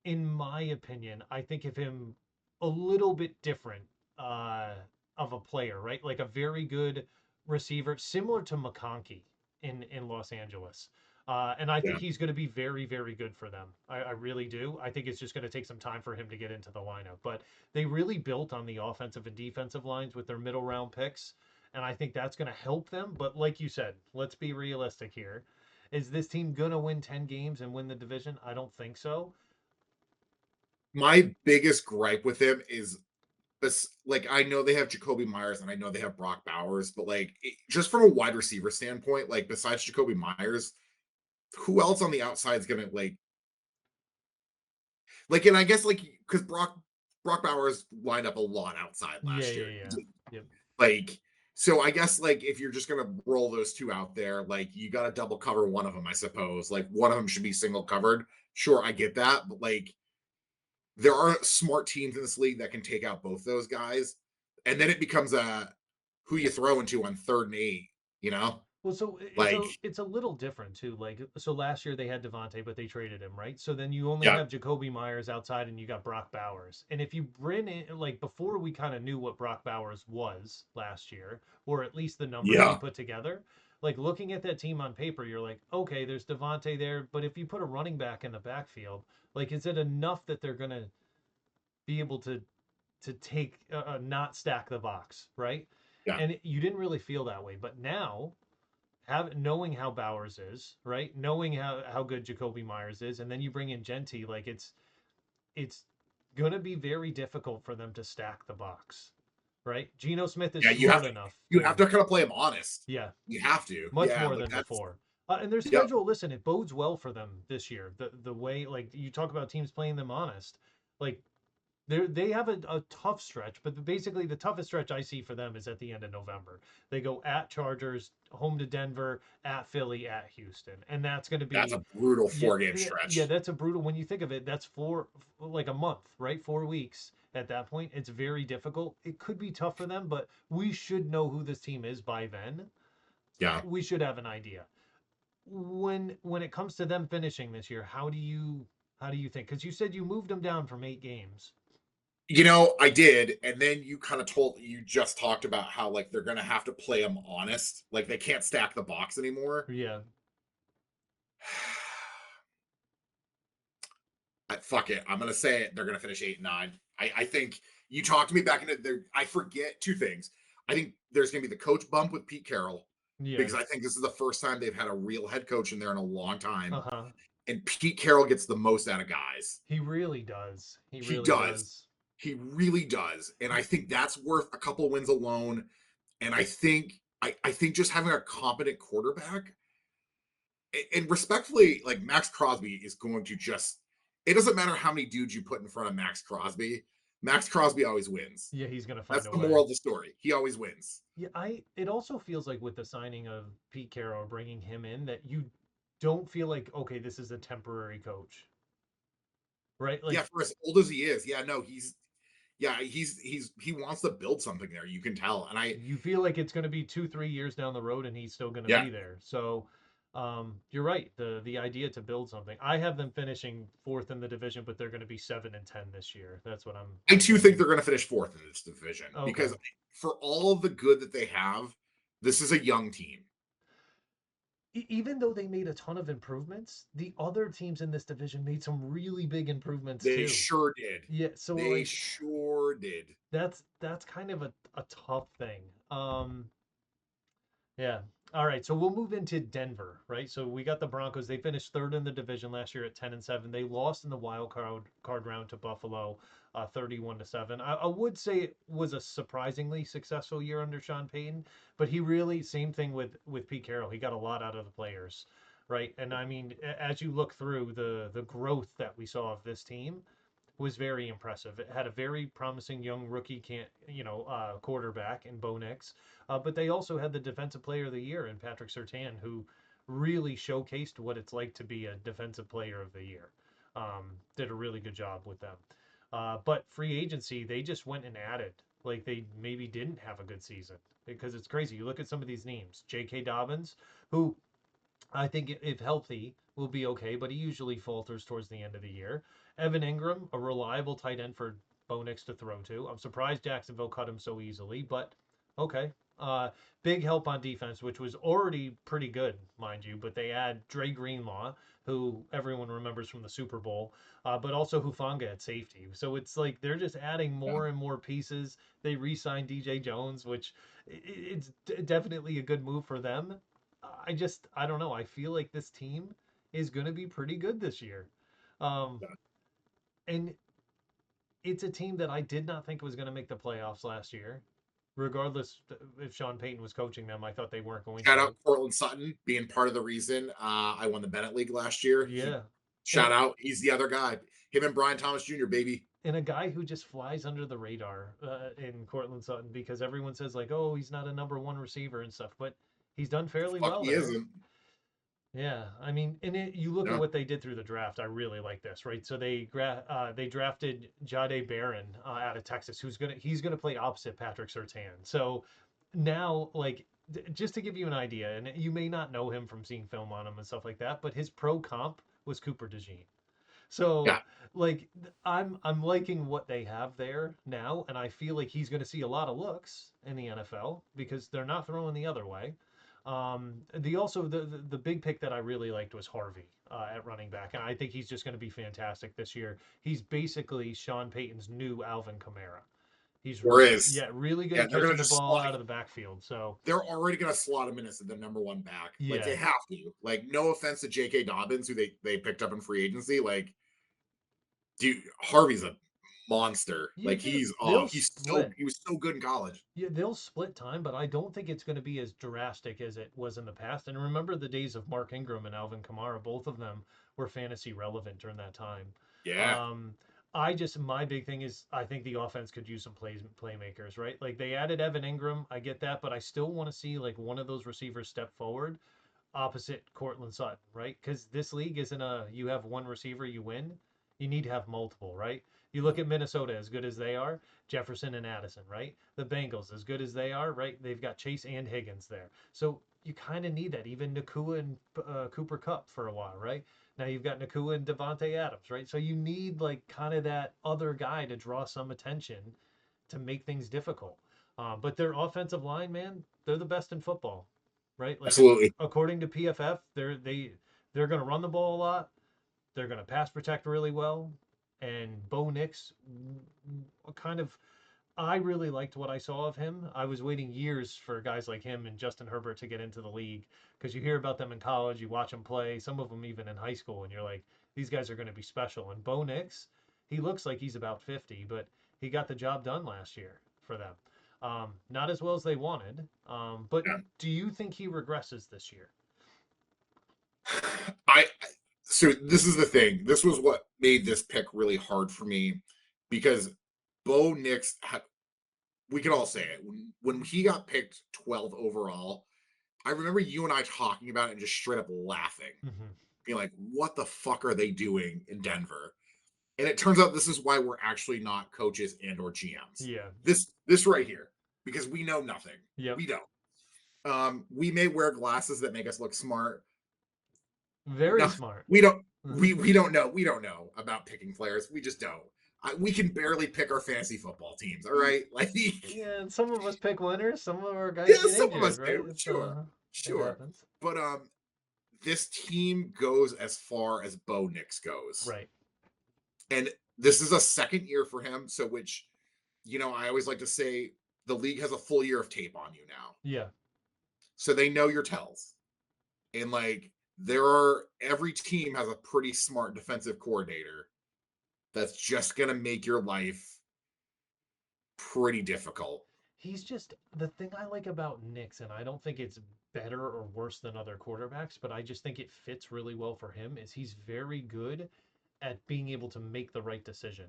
in my opinion, I think of him a little bit different uh, of a player, right? Like a very good receiver, similar to McConkey in Los Angeles. And I think
Yeah.
he's going to be very, very good for them. I really do. I think it's just going to take some time for him to get into the lineup. But they really built on the offensive and defensive lines with their middle round picks. And I think that's going to help them. But like you said, let's be realistic here. Is this team going to win 10 games and win the division? I don't think so.
My biggest gripe with him is this like I know they have Jacoby Myers and I know they have Brock Bowers, but like just from a wide receiver standpoint, like besides Jacoby Myers, who else on the outside is gonna like and I guess like because Brock Bowers lined up a lot outside
Yeah,
last year.
yeah, yeah. Yep.
Like so I guess like if you're just gonna roll those two out there, like you gotta double cover one of them, I suppose. Like one of them should be single covered. Sure, I get that, but like there are smart teams in this league that can take out both those guys, and then it becomes a who you throw into on 3rd and 8. You know,
Well, so
like
it's a little different too. Like so last year they had Devontae, but they traded him, right? So then you only
yeah,
have Jacoby Myers outside and you got Brock Bowers. And if you bring in like before we kind of knew what Brock Bowers was last year, or at least the numbers he
yeah,
put together, like looking at that team on paper, you're like, okay, there's Devontae there, but if you put a running back in the backfield, like is it enough that they're gonna be able to take not stack the box, right?
yeah,
And you didn't really feel that way, but now have knowing how Bowers is, right? Knowing how good Jacoby Myers is, and then you bring in Genty, like it's gonna be very difficult for them to stack the box, right? Geno Smith is
yeah.
smart enough
You
to,
have to kind of play them honest.
yeah,
You have to,
much
yeah.
more
Like
than
that's
before. And their
yep,
schedule, listen, it bodes well for them this year. The way like you talk about teams playing them honest, like they have a tough stretch, but basically the toughest stretch I see for them is at the end of November. They go at Chargers, home to Denver, at Philly, at Houston, and that's going to
that's
be
a brutal
yeah,
4 game
yeah,
stretch.
that's a brutal when you think of it. That's four like a month, right? 4 weeks at that point. It's very difficult. It could be tough for them, but we should know who this team is by then.
Yeah,
We should have an idea. When it comes to them finishing this year, how do you think? Because you said you moved them down from 8 games.
I did, and then you just talked about how like they're gonna have to play them honest, like they can't stack the box anymore.
Yeah,
fuck it. I'm gonna say it. They're gonna finish 8-9. I think you talked me back into there. I forget two things. I think there's gonna be the coach bump with Pete Carroll because I
Yes.
think this is the first time they've had a real head coach in there in a long time.
Uh-huh.
And Pete Carroll gets the most out of guys.
He really does. He
He
really
does.
does.
He really does. And I think that's worth a couple wins alone. And I think just having a competent quarterback and respectfully, like Max Crosby is going to just it doesn't matter how many dudes you put in front of Max Crosby. Max Crosby always wins.
Yeah, he's gonna find
That's
a
the
way.
moral of the story. He always wins.
Yeah, it also feels like with the signing of Pete Carroll, bringing him in, that you don't feel like, okay, this is a temporary coach, right?
Yeah,
Like
for as old as he is, yeah, no, he wants to build something there. You can tell, and
you feel like it's going to be 2, 3 years down the road and he's still going to
yeah,
be there. So you're right. The idea to build something. I have them finishing fourth in the division, but they're going to be 7-10 this year. That's what
I
I'm
too think
thinking.
they're going to finish fourth in this division
Okay.
because for all of the good that they have, this is a young team.
Even though they made a ton of improvements, the other teams in this division made some really big improvements
They
too.
sure did.
Yeah, so
They
like
sure did.
that's kind of a tough thing. Yeah. All right. So we'll move into Denver, right? So we got the Broncos. They finished third in the division last year at 10-7. They lost in the wild card round to Buffalo, 31-7. I would say it was a surprisingly successful year under Sean Payton, but he really same thing with Pete Carroll. He got a lot out of the players, right? And I mean, as you look through the growth that we saw of this team, was very impressive. It had a very promising young rookie, quarterback in Bo Nix, but they also had the Defensive Player of the Year in Patrick Surtain, who really showcased what it's like to be a Defensive Player of the Year. Did a really good job with them. But free agency, they just went and added. Like they maybe didn't have a good season because it's crazy. You look at some of these names, J.K. Dobbins, who I think if healthy will be okay, but he usually falters towards the end of the year. Evan Ingram, a reliable tight end for Bo Nix to throw to. I'm surprised Jacksonville cut him so easily, but okay. Big help on defense, which was already pretty good, mind you, but they add Dre Greenlaw, who everyone remembers from the Super Bowl, but also Hufanga at safety. So it's like they're just adding
Yeah.
more and more pieces. They re-signed DJ Jones, which it's definitely a good move for them. I don't know. I feel like this team is going to be pretty good this year. Um, and it's a team that I did not think was going to make the playoffs last year. Regardless if Sean Payton was coaching them, I thought they weren't going
Shout out
to.
Cortland Sutton being part of the reason I won the Bennett League last year.
Yeah.
Shout
And
out, he's the other guy. Him and Brian Thomas Jr. Baby.
and a guy who just flies under the radar in Cortland Sutton because everyone says like, oh, he's not a number one receiver and stuff, but he's done fairly
Fuck,
well
he
there.
isn't.
Yeah, I mean, you look at
No,
what they did through the draft. I really like this, right? So they drafted Jade Barron out of Texas, he's gonna play opposite Patrick Surtain. So now, like, just to give you an idea, and you may not know him from seeing film on him and stuff like that, but his pro comp was Cooper DeJean. So
yeah,
like I'm liking what they have there now, and I feel like he's going to see a lot of looks in the NFL because they're not throwing the other way. The big pick that I really liked was Harvey at running back, and I think he's just going to be fantastic this year. He's basically Sean Payton's new Alvin Kamara.
or is.
Really good
Yeah,
at
they're gonna
catching the
just
ball
slot.
out of the backfield. So
They're already gonna slot him in as the number one back. Like
yeah,
they have to. Like, no offense to J.K. Dobbins, who they picked up in free agency. Like, dude, Harvey's a monster.
yeah,
Like he's
they'll
he was so good in college.
Yeah, they'll split time, but I don't think it's going to be as drastic as it was in the past. And remember the days of Mark Ingram and Alvin Kamara, both of them were fantasy relevant during that time.
Yeah.
Um, my big thing is I think the offense could use some playmakers, right? Like they added Evan Ingram, I get that, but I still want to see like one of those receivers step forward opposite Cortland Sutton, right? Because this league isn't you have one receiver, you win. You need to have multiple, right? You look at Minnesota, as good as they are, Jefferson and Addison, right? The Bengals, as good as they are, right? They've got Chase and Higgins there. So you kind of need that. Even Nakua and Cooper Cup for a while, right? Now you've got Nakua and Devontae Adams, right? So you need like kind of that other guy to draw some attention to make things difficult. But their offensive line, man, they're the best in football, right? Like
Absolutely.
according to PFF, they're going to run the ball a lot. They're going to pass protect really well. And Bo Nix, kind of, I really liked what I saw of him. I was waiting years for guys like him and Justin Herbert to get into the league because you hear about them in college, you watch them play, some of them even in high school, and you're like, these guys are going to be special. And Bo Nix, he looks like he's about 50, but he got the job done last year for them. Not as well as they wanted, but
Yeah.
do you think he regresses this year?
I so this is the thing. This was what made this pick really hard for me because Bo Nix, we can all say it. When he got picked 12th overall, I remember you and I talking about it and just straight up laughing,
Mm-hmm.
being like, "What the fuck are they doing in Denver?" And it turns out this is why we're actually not coaches and or GMs.
Yeah.
This right here, because we know nothing.
Yep.
We don't. We may wear glasses that make us look smart.
Very
No,
smart.
we don't. We don't know. We don't know about picking players. We just don't. We can barely pick our fantasy football teams. All right, like
Yeah, and some of us pick winners. Some of our
yeah,
guys get
some of
injured,
us
right?
do.
It's
Sure,
it
sure.
happens.
But this team goes as far as Bo Nix goes,
Right.
and this is a second year for him. So, which I always like to say the league has a full year of tape on you now,
Yeah.
so they know your tells. And like every team has a pretty smart defensive coordinator that's just gonna make your life pretty difficult.
He's just the thing I like about Knicks, and I don't think it's better or worse than other quarterbacks, but I just think it fits really well for him, is he's very good at being able to make the right decision.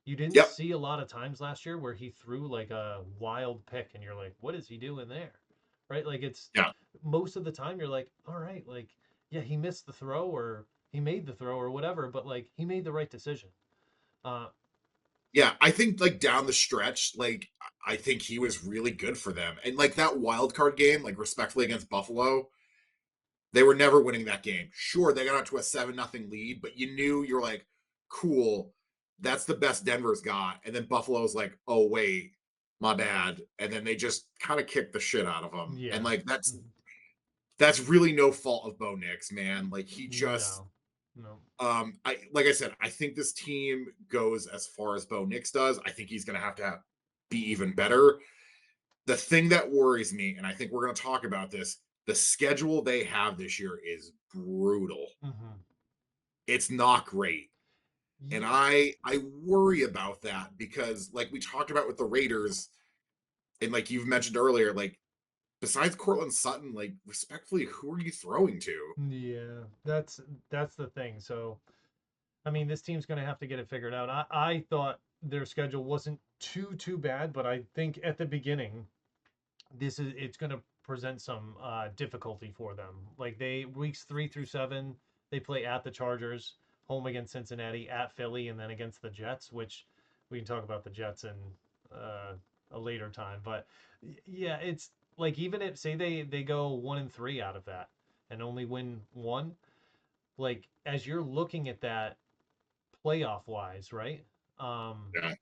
You didn't
Yep.
see a lot of times last year where he threw like a wild pick and you're like, what is he doing there? Right? Like it's
Yeah.
most of the time you're like, all right, like, yeah, he missed the throw or he made the throw or whatever, but like he made the right decision. Uh,
Yeah. I think like down the stretch, like I think he was really good for them. And like that wild card game, like respectfully against Buffalo, they were never winning that game. Sure, they got out to a 7-0 lead, but you knew you're like, cool, that's the best Denver's got. And then Buffalo's like, oh wait, my bad. And then they just kind of kicked the shit out of them. And
yeah.
like that's really no fault of Bo Nix, man. Like he just
No. No.
I like I said, I think this team goes as far as Bo Nix does. I think he's gonna have to be even better. The thing that worries me, and I think we're gonna talk about this, the schedule they have this year is brutal.
Hmm.
It's not great. And
Yeah.
I worry about that because like we talked about with the Raiders, and like you've mentioned earlier, like besides Cortland Sutton, like respectfully, who are you throwing to?
Yeah. That's the thing. So I mean, this team's going to have to get it figured out. I thought their schedule wasn't too bad, but I think at the beginning, it's going to present some difficulty for them. Like they weeks 3 through 7, they play at the Chargers, home against Cincinnati, at Philly, and then against the Jets. Which we can talk about the Jets in uh, a later time. But yeah, it's like even if say they go 1 and 3 out of that and only win one, like as you're looking at that playoff wise, right? Um,
Yeah,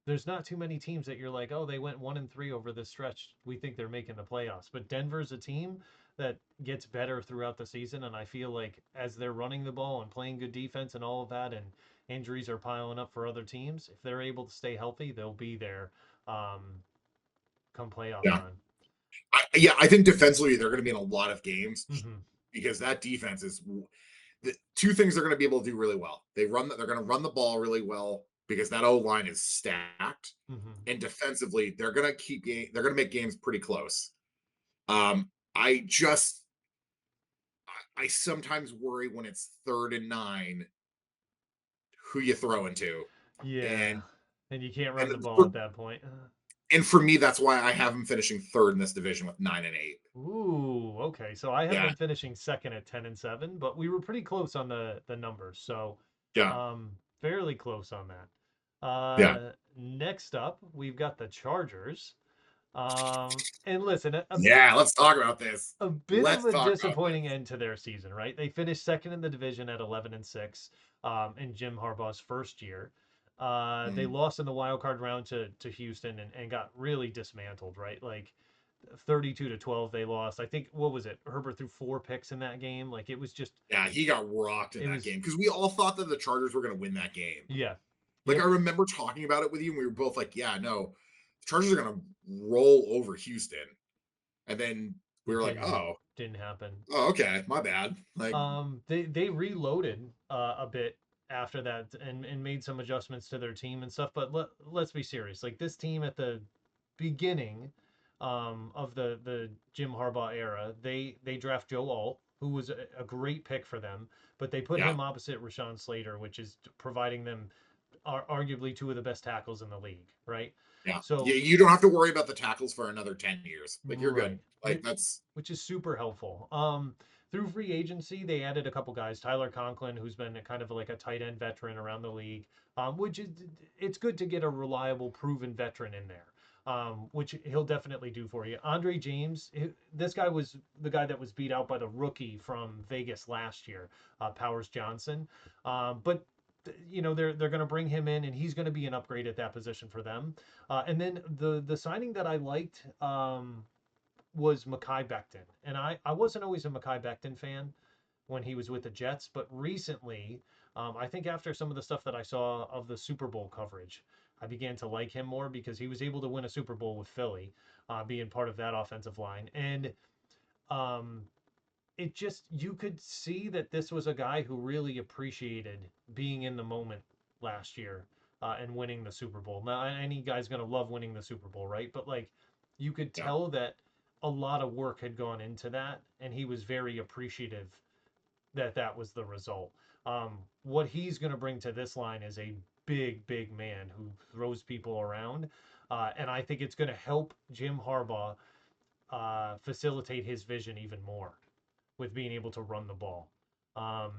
there's not too many teams that you're like, oh, they went 1 and 3 over this stretch. We think they're making the playoffs. But Denver's a team that gets better throughout the season, and I feel like as they're running the ball and playing good defense and all of that, and injuries are piling up for other teams, if they're able to stay healthy, they'll be there um, come playoff
yeah.
time.
I think defensively they're going to be in a lot of games
Mm-hmm.
because that defense is the two things they're going to be able to do really well. They're going to run the ball really well because that O line is stacked,
Mm-hmm.
and defensively they're going to they're going to make games pretty close. I just I sometimes worry when it's 3rd and 9 who you throw into,
Yeah,
and
and you can't run
and
the ball
for,
at that point.
and for me that's why I have them finishing third in this division with 9-8.
Ooh, okay. So I have
Yeah,
them finishing second at 10-7, but we were pretty close on the numbers. So
yeah,
fairly close on that.
yeah,
Next up, we've got the Chargers. And listen,
yeah. Let's talk about this.
a bit of
Let's
a
talk about
disappointing
this.
end to their season, right? They finished second in the division at 11-6 in Jim Harbaugh's first year. They
Mhm.
lost in the wild card round to Houston and got really dismantled, right? Like 32-12 they lost. I think, what was it? Herbert threw 4 picks in that game. Like, it was just,
Yeah, he got rocked in
it
that
was,
game because we all thought that the Chargers were going to win that game.
yeah.
Like, I
Yep.
remember talking about it with you, and we were both like, "Yeah, no, the Chargers are going to roll over Houston," and then we were like,
Didn't,
"Oh,
didn't happen.
oh, okay, my bad." Like,
They reloaded a bit after that and made some adjustments to their team and stuff. But let's be serious. Like, this team at the beginning of the Jim Harbaugh era, they draft Joe Alt, who was a great pick for them, but they put
yeah,
him opposite Rashawn Slater, which is providing them arguably two of the best tackles in the league, right?
yeah,
So,
you don't have to worry about the tackles for another 10 years. Like, you're good.
right.
Like, that's
Which is super helpful. Through free agency, they added a couple guys. Tyler Conklin, who's been kind of like a tight end veteran around the league, which is, it's good to get a reliable, proven veteran in there, which he'll definitely do for you. Andre James, this guy was the guy that was beat out by the rookie from Vegas last year, Powers Johnson. But you know, they're going to bring him in, and he's going to be an upgrade at that position for them. And then the signing that I liked. Was Mekhi Becton. And I wasn't always a Mekhi Becton fan when he was with the Jets, but recently, I think after some of the stuff that I saw of the Super Bowl coverage, I began to like him more because he was able to win a Super Bowl with Philly, being part of that offensive line. And um, it just, you could see that this was a guy who really appreciated being in the moment last year and winning the Super Bowl. Now, any guy's going to love winning the Super Bowl, right? But like, you could
yeah.
tell that a lot of work had gone into that, and he was very appreciative that that was the result. What he's going to bring to this line is a big man who throws people around. And I think it's going to help Jim Harbaugh facilitate his vision even more with being able to run the ball. Um,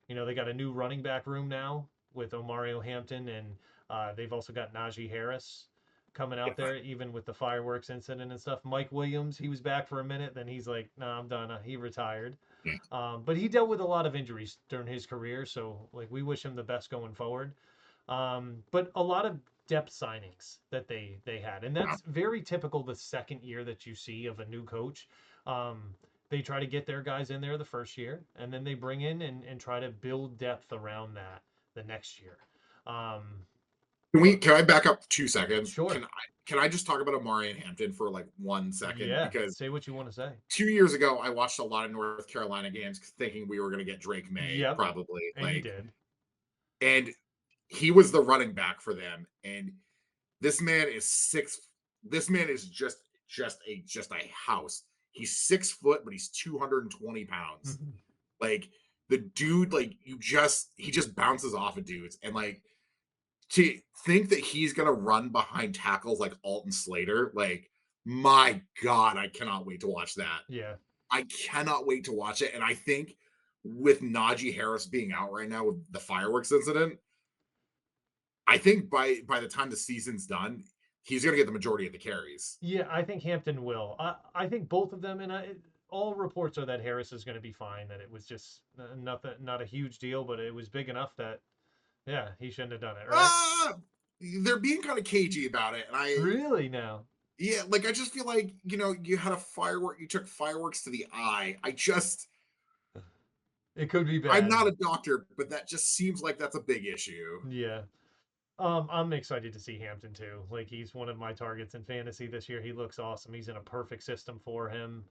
you know, they got a new running back room now with Omario Hampton, and they've also got Najee Harris coming out
Yeah.
there, even with the fireworks incident and stuff. Mike Williams, he was back for a minute, then he's like, "No, nah, I'm done." He retired.
Yeah.
But he dealt with a lot of injuries during his career, so like we wish him the best going forward. But a lot of depth signings that they had, and
Yeah.
that's very typical the second year that you see of a new coach. Um, they try to get their guys in there the first year, and then they bring in and try to build depth around that the next year. Um,
Can I back up 2 seconds?
sure.
Can I just talk about Amari and Hampton for like 1 second?
Yeah.
Because
Say what you want to say.
2 years ago, I watched a lot of North Carolina games thinking we were going to get Drake May,
Yep.
probably.
And you
Like,
did.
and he was the running back for them. And this man is six. This man is just a house. He's 6 foot, but he's 220 pounds.
Mhm.
Like, the dude, like, he just bounces off of dudes. And like, to think that he's gonna run behind tackles like Alton Slater, like, my God, I cannot wait to watch that.
Yeah.
I cannot wait to watch it. And I think with Najee Harris being out right now with the fireworks incident, I think by the time the season's done, he's gonna get the majority of the carries.
Yeah, I think Hampton will. I think both of them, and all reports are that Harris is going to be fine. That it was just nothing, not a huge deal, but it was big enough that yeah, he shouldn't have done it, right?
They're being kind of cagey about it. And
Really now?
yeah, like I just feel like, you had a firework, you took fireworks to the eye.
It could be
I'm
bad.
not a doctor, but that just seems like that's a big issue.
Yeah. I'm excited to see Hampton too. Like, he's one of my targets in fantasy this year. He looks awesome. He's in a perfect system for him,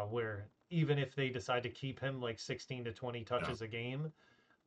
where even if they decide to keep him like 16 to 20
Yeah,
touches a game,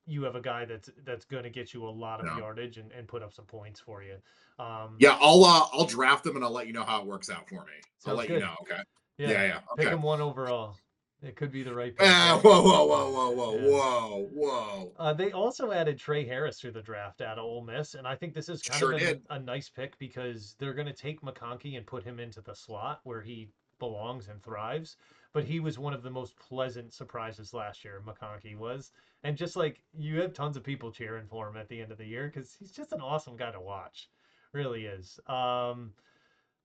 you have a guy that's going to get you a lot of
yeah.
yardage and put up some points for you. Um,
Yeah, I'll draft them and I'll let you know how it works out for me. I'll
sounds
let you
good.
know. Okay.
Yeah,
Yeah, yeah.
pick
Okay.
him one overall. It could be the right pick, right?
Whoa, whoa, whoa, whoa, whoa,
Yeah.
whoa, whoa.
They also added Trey Harris through the draft out of Ole Miss, and I think this is kind of
Sure did.
a nice pick because they're going to take McConkey and put him into the slot where he belongs and thrives. But he was one of the most pleasant surprises last year, McConkey was. And just like you have tons of people cheering for him at the end of the year because he's just an awesome guy to watch. Really is.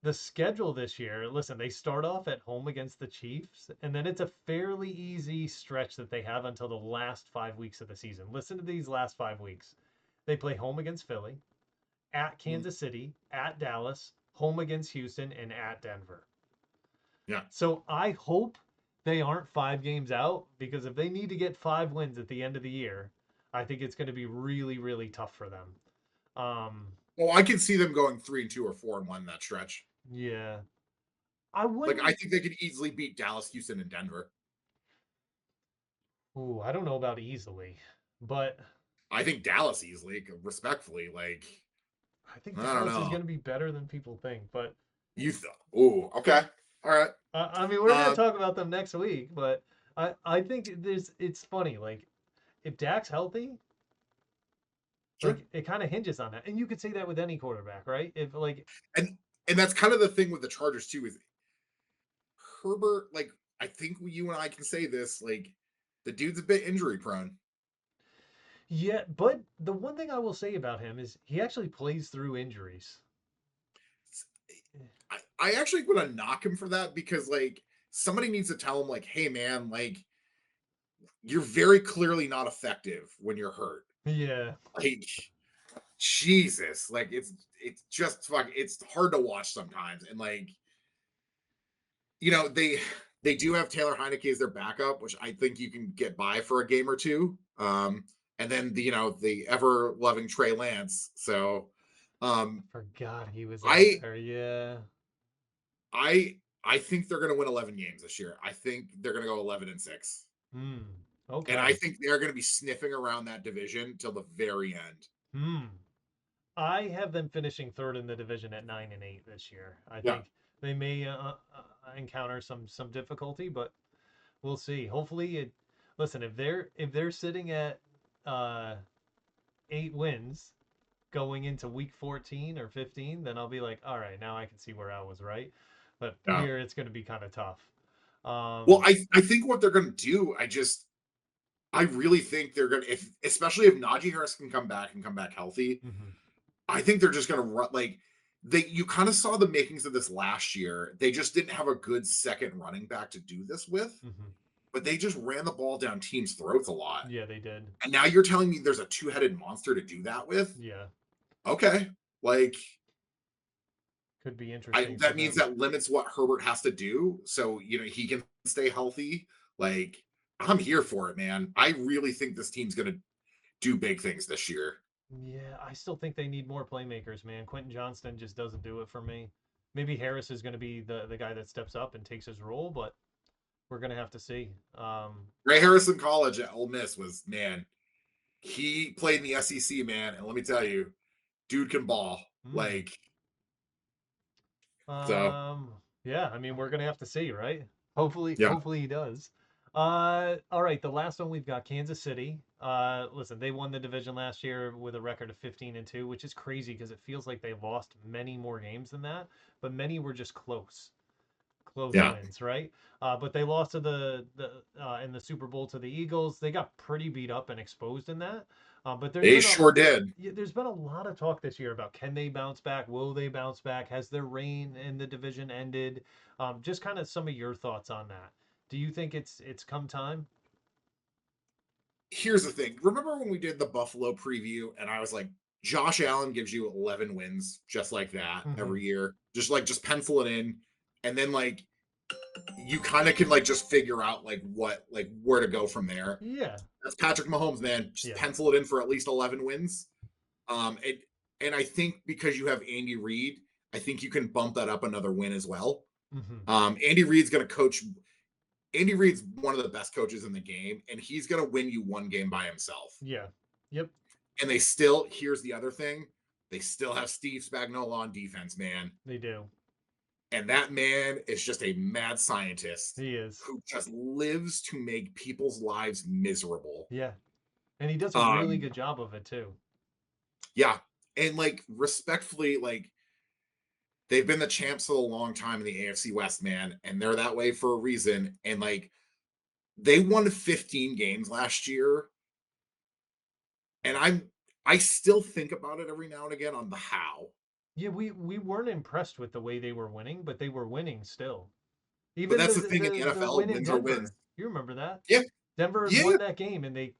The schedule this year, listen, they start off at home against the Chiefs, and then it's a fairly easy stretch that they have until the last 5 weeks of the season. Listen to these last 5 weeks. They play home against Philly, at
Mm.
Kansas City, at Dallas, home against Houston, and at Denver.
Yeah.
So I hope they aren't 5 games out, because if they need to get 5 wins at the end of the year, I think it's going to be really, really tough for them. Um,
Well, I can see them going 3-2 or 4-1 that stretch.
yeah, I
Like I
wouldn't.
think they could easily beat Dallas, Houston, and Denver.
Ooh, I don't know about easily, but
I think Dallas easily, respectfully. Like
I think
I don't
Dallas is
know.
going to be better than people think. But
Oh, okay, all right.
I mean, we're going to
Um,
talk about them next week. But I think it's funny. Like, if Dak's healthy,
sure.
like, it kind of hinges on that. And you could say that with any quarterback, right? If, like,
And that's kind of the thing with the Chargers too is Herbert. Like I think you and I can say this. Like the dude's a bit injury prone.
yeah, but the one thing I will say about him is he actually plays through injuries.
I actually would to knock him for that because like somebody needs to tell him like, hey man, like you're very clearly not effective when you're hurt.
Yeah.
Like Jesus, like it's just fuck. It's hard to watch sometimes, and like they do have Taylor Heineke as their backup, which I think you can get by for a game or two. And then the ever loving Trey Lance. So
I
um,
forgot he was out
I
there. Yeah.
I think they're going to win 11 games this year. I think they're going to go 11-6,
Hmm.
and I
Okay.
think they're going to be sniffing around that division till the very end.
Hmm. I have them finishing third in the division at 9-8 this year. I
Yeah,
think they may encounter some difficulty, but we'll see. Hopefully, it. Listen, if they're sitting at uh, 8 wins going into week 14 or 15, then I'll be like, all right, now I can see where I was right. But
yeah.
here it's going to be kind of tough.
Well,
Um,
I think what they're going to do, I really think they're going to, if especially if Najee Harris can come back and come back healthy,
mhm.
I think they're just going to run like you kind of saw the makings of this last year. They just didn't have a good second running back to do this with,
Mhm.
but they just ran the ball down teams' throats a lot.
Yeah, they did.
And now you're telling me there's a two-headed monster to do that with?
Yeah,
Okay. Like
could be
I
interesting for
that means
them.
that limits what Herbert has to do so he can stay healthy. Like I'm here for it, man. I really think this team's going to do big things this year.
Yeah, I still think they need more playmakers, man. Quentin Johnston just doesn't do it for me. Maybe Harris is going to be the guy that steps up and takes his role, but we're going to have to see.
Ray Harrison College at Ole Miss was man. He played in the SEC, man, and let me tell you, dude can ball.
Hmm.
Like so,
Um, yeah, I mean, we're gonna have to see, right? Hopefully,
yeah.
hopefully he does. All right, the last one we've got Kansas City. Listen, they won the division last year with a record of 15-2, which is crazy because it feels like they lost many more games than that, but many were just close
Yeah,
wins, right? But they lost to the in the Super Bowl to the Eagles. They got pretty beat up and exposed in that. But
they sure did.
there's been a lot of talk this year about, can they bounce back? Will they bounce back? Has their reign in the division ended? Just kind of some of your thoughts on that. Do you think it's come time?
Here's the thing. Remember when we did the Buffalo preview and I was like, Josh Allen gives you 11 wins just like that
Hmm.
every year. Just pencil it in. And then like you kind of can like just figure out like where to go from there.
Yeah,
That's Patrick Mahomes, man. Just
yeah.
pencil it in for at least 11 wins. And I think because you have Andy Reid, I think you can bump that up another win as well.
Hmm.
Andy Reid's going to coach. Andy Reid's one of the best coaches in the game, and he's going to win you one game by himself.
Yeah. Yep.
And they still, here's the other thing, they still have Steve Spagnuolo on defense, man.
They do.
And that man is just a mad scientist
He is.
who just lives to make people's lives miserable.
Yeah. And he does a really
Um,
good job of it too.
yeah. And like respectfully, like they've been the champs for a long time in the AFC West, man, and they're that way for a reason. And like they won 15 games last year, and I still think about it every now and again on the how.
Yeah, we weren't impressed with the way they were winning, but they were winning still.
But
Even
that's the thing in the
the
NFL,
win in
wins are wins.
Denver. You remember that?
Yeah,
Denver had
yeah,
won that game, and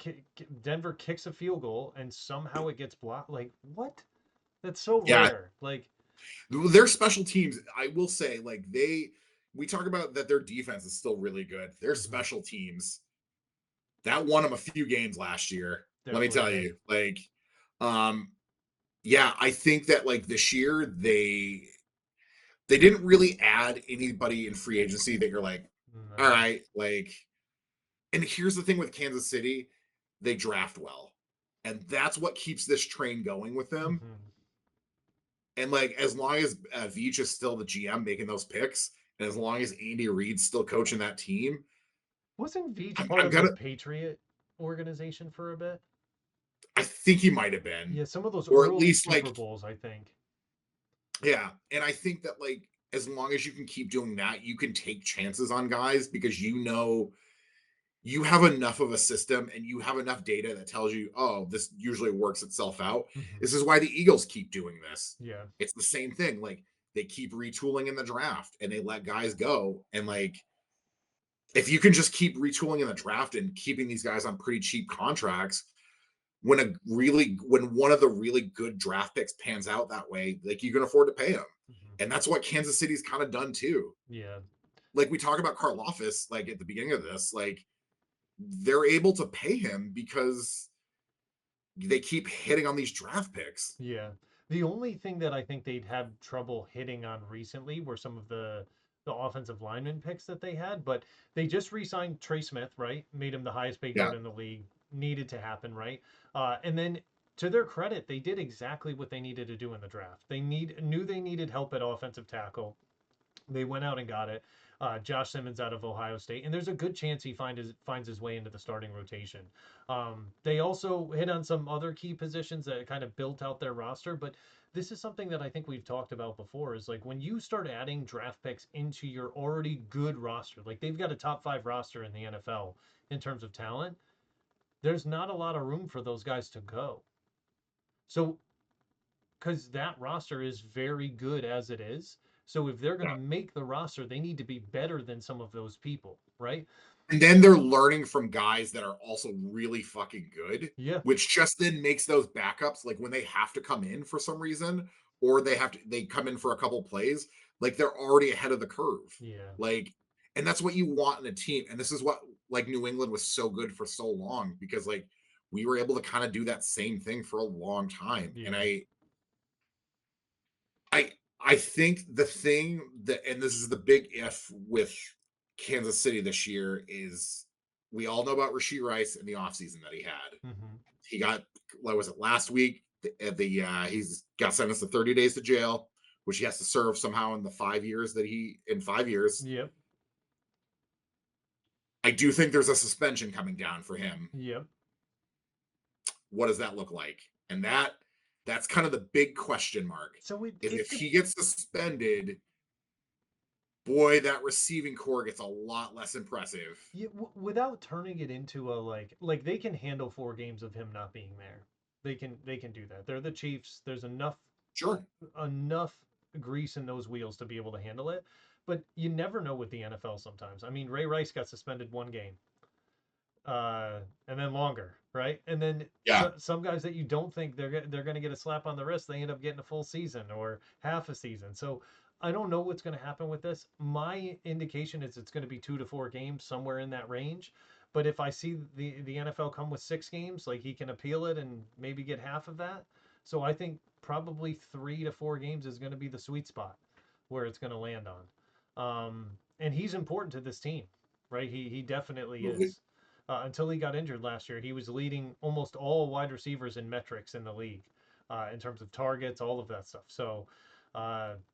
Denver kicks a field goal, and somehow it gets blocked. Like, what? That's so
yeah.
rare. Like,
Their special teams, I will say, like we talk about that their defense is still really good. Their
Hmm.
special teams that won them a few games last year. Let me
Definitely
tell
did.
you, um, yeah, I think that this year they didn't really add anybody in free agency that you're like, all
No.
right, and here's the thing with Kansas City, they draft well. And that's what keeps this train going with them.
Hmm.
And as long as Veach is still the GM making those picks, and as long as Andy Reid's still coaching that team,
Wasn't Veach
I'm,
part
I'm
of the
gonna.
Patriot organization for a bit?
I think he might have been,
Yeah, some of those
or at
early
least
Super Bowls, I think.
yeah. And I think that as long as you can keep doing that, you can take chances on guys because you have enough of a system and you have enough data that tells you, oh, this usually works itself out.
Hmm.
This is why the Eagles keep doing this.
Yeah.
It's the same thing. They keep retooling in the draft and they let guys go. And if you can just keep retooling in the draft and keeping these guys on pretty cheap contracts, when one of the really good draft picks pans out that way, you can afford to pay them.
Hmm.
And that's what Kansas City's kind of done too.
Yeah.
We talk about Karlaftis, at the beginning of this, they're able to pay him because they keep hitting on these draft picks.
Yeah. The only thing that I think they'd have trouble hitting on recently were some of the offensive lineman picks that they had, but they just re-signed Trey Smith, right? Made him the highest paid
Yeah.
guard in the league. Needed to happen, right? And then to their credit, they did exactly what they needed to do in the draft. Knew they needed help at offensive tackle. They went out and got it. Josh Simmons out of Ohio State, and there's a good chance he finds his way into the starting rotation. They also hit on some other key positions that kind of built out their roster, but this is something that I think we've talked about before. Is when you start adding draft picks into your already good roster, like they've got a top 5 roster in the NFL in terms of talent. There's not a lot of room for those guys to go. So because that roster is very good as it is. So if they're going to
Yeah.
make the roster, they need to be better than some of those people, right?
And then they're learning from guys that are also really fucking good,
Yeah,
which just then makes those backups, when they have to come in for some reason, or they come in for a couple plays, they're already ahead of the curve.
yeah,
And that's what you want in a team. And this is what New England was so good for so long because we were able to kind of do that same thing for a long time. And
yeah.
I think the thing that, and this is the big if with Kansas City this year, is we all know about Rashee Rice in the offseason that he had.
Hmm.
He got, what was it, last week? He's got sentenced to 30 days to jail, which he has to serve somehow in 5 years.
Yep,
I do think there's a suspension coming down for him.
yep.
What does that look like? And that's kind of the big question mark.
So
Is if he gets suspended, boy, that receiving core gets a lot less impressive.
yeah, without turning it into a like they can handle 4 games of him not being there. They can do that. They're the Chiefs. There's
Sure.
enough grease in those wheels to be able to handle it. But you never know with the NFL sometimes. I mean, Ray Rice got suspended 1 game. And then longer, right? And then
Yeah.
some guys that you don't think they're going to get a slap on the wrist, they end up getting a full season or half a season. So I don't know what's going to happen with this. My indication is it's going to be 2 to 4 games, somewhere in that range. But if I see the NFL come with 6 games, he can appeal it and maybe get half of that. So I think probably 3 to 4 games is going to be the sweet spot where it's going to land on. And he's important to this team, right? He definitely is. Until he got injured last year, he was leading almost all wide receivers in metrics in the league, in terms of targets, all of that stuff. So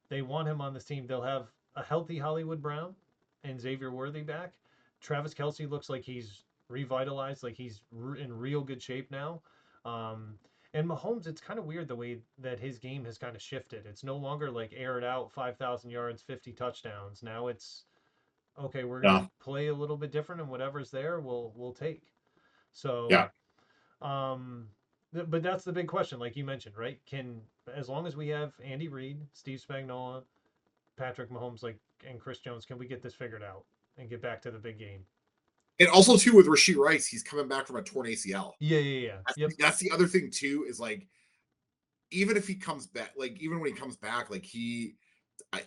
they want him on this team. They'll have a healthy Hollywood Brown and Xavier Worthy back. Travis Kelsey looks like he's revitalized, like he's in real good shape now. Um, and Mahomes, it's kind of weird the way that his game has kind of shifted. It's no longer like air it out, 5,000 yards, 50 touchdowns. Now it's okay, we're gonna
Yeah.
play a little bit different, and whatever's there, we'll take. So,
Yeah.
um, but that's the big question, like you mentioned, right? As long as we have Andy Reid, Steve Spagnuolo, Patrick Mahomes, and Chris Jones, can we get this figured out and get back to the big game?
And also too with Rashee Rice, he's coming back from a torn ACL.
Yeah, yeah, yeah. Yep.
That's the other thing too, is even if he comes back, even when he comes back, I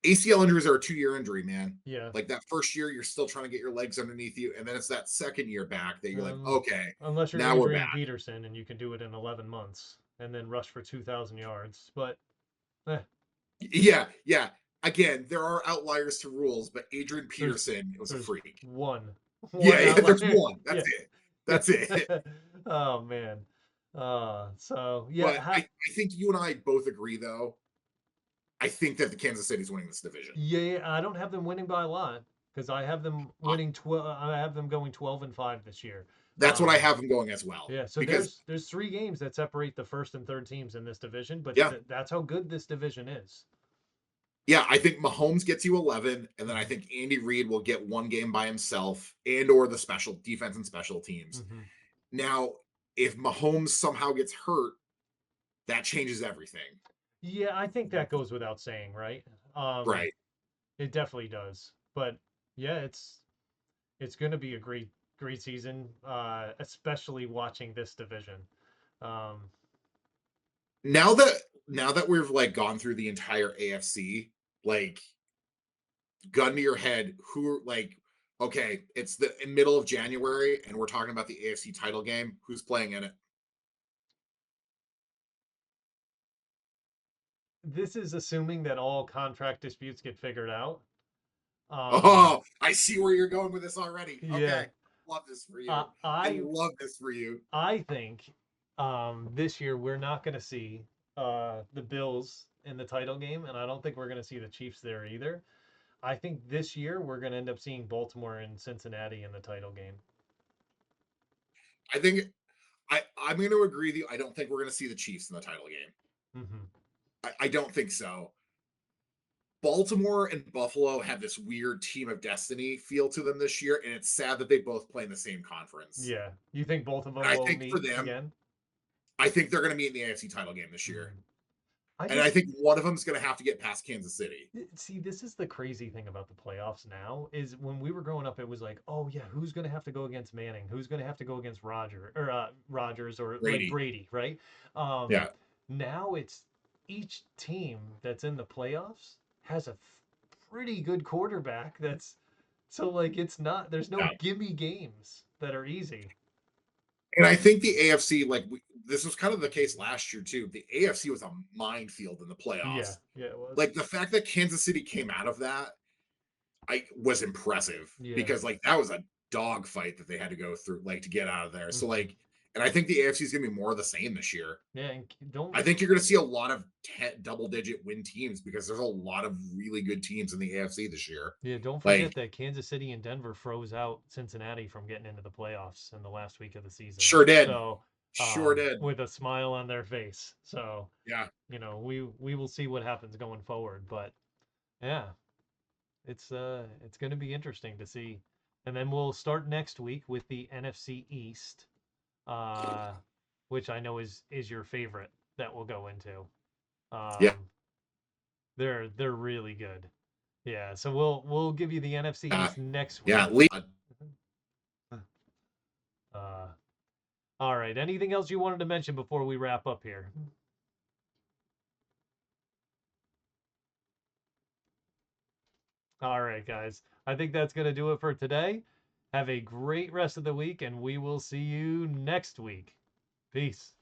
ACL injuries are a 2-year injury, man.
Yeah.
Like that first year, you're still trying to get your legs underneath you, and then it's that second year back that you're like,
Um,
okay,
unless you're
now we're
Adrian
back.
Peterson and you can do it in 11 months and then rush for 2,000 yards. But eh,
Yeah, yeah. Again, there are outliers to rules, but Adrian
there's
Peterson was a
there's
freak.
one
Yeah,
one
yeah. There's
outlier.
one.
Yeah.
That's it. That's it.
Oh man. So yeah,
But I think you and I both agree, though. I think that the Kansas City's winning this division.
yeah, I don't have them winning by a lot because I have them
Uh,
winning 12. I have them going 12-5 this year.
that's what I have them going as well.
Yeah, so
Because
there's 3 games that separate the first and third teams in this division, but
yeah,
that's how good this division is.
yeah, I think Mahomes gets you 11, and then I
Mhm.
think Andy Reid will get one game by himself and/or the special defense and special teams.
Mhm.
Now, if Mahomes somehow gets hurt, that changes everything.
Yeah, I think that goes without saying, right? Um,
Right.
it definitely does. But yeah, it's going to be a great season, especially watching this division. Um,
Now that we've like gone through the entire AFC, like gun to your head, who like okay, it's the middle of January and we're talking about the AFC title game. Who's playing in it?
this is assuming that all contract disputes get figured out. Um,
Oh, I see where you're going with this already.
yeah,
Okay. Love this for
uh,
you. I
I
love this for you.
I think this year we're not going to see the Bills in the title game, and I don't think we're going to see the Chiefs there either. I think this year we're going to end up seeing Baltimore and Cincinnati in the title game.
I think I'm going to agree with you. I don't think we're going to see the Chiefs in the title game.
Hmm.
I don't think so. Baltimore and Buffalo have this weird team of destiny feel to them this year, and it's sad that they both play in the same conference.
Yeah, you think both of
And
them
I
will
think for
meet
them,
again?
I think they're going to be in the AFC title game this year.
Mm. I
And I
just
think one of them is going to have to get past Kansas City.
see this is the crazy thing about the playoffs now is when we were growing up, it was like, oh yeah, who's going to have to go against Manning? Who's going to have to go against Rogers or like
Brady.
Brady, right? Um,
Yeah.
now it's each team that's in the playoffs has a pretty good quarterback. That's so like it's not there's no
Yeah.
gimme games that are easy.
And I think the AFC, like this was kind of the case last year too. The AFC was a minefield in the
Yeah,
playoffs.
yeah, it was.
Like the fact that Kansas City came out of that, I was impressive
Yeah.
because like that was a dog fight that they had to go through like to get out of there. So
Hmm.
like, and I think the AFC is gonna be more of the same this year.
Yeah, and don't
I think you're gonna see a lot of double-digit win teams because there's a lot of really good teams in the AFC this year.
Yeah, don't
Like,
forget that Kansas City and Denver froze out Cincinnati from getting into the playoffs in the last week of the season.
sure did,
So,
sure did.
with a smile on their face. So,
Yeah,
we will see what happens going forward. But yeah, it's going to be interesting to see. And then we'll start next week with the NFC East, uh, which I know is your favorite that we'll go into.
yeah,
They're really good. Yeah, so we'll give you the NFC East next week.
yeah.
Uh, all right. Anything else you wanted to mention before we wrap up here? All right, guys. I think that's going to do it for today. Have a great rest of the week, and we will see you next week. Peace.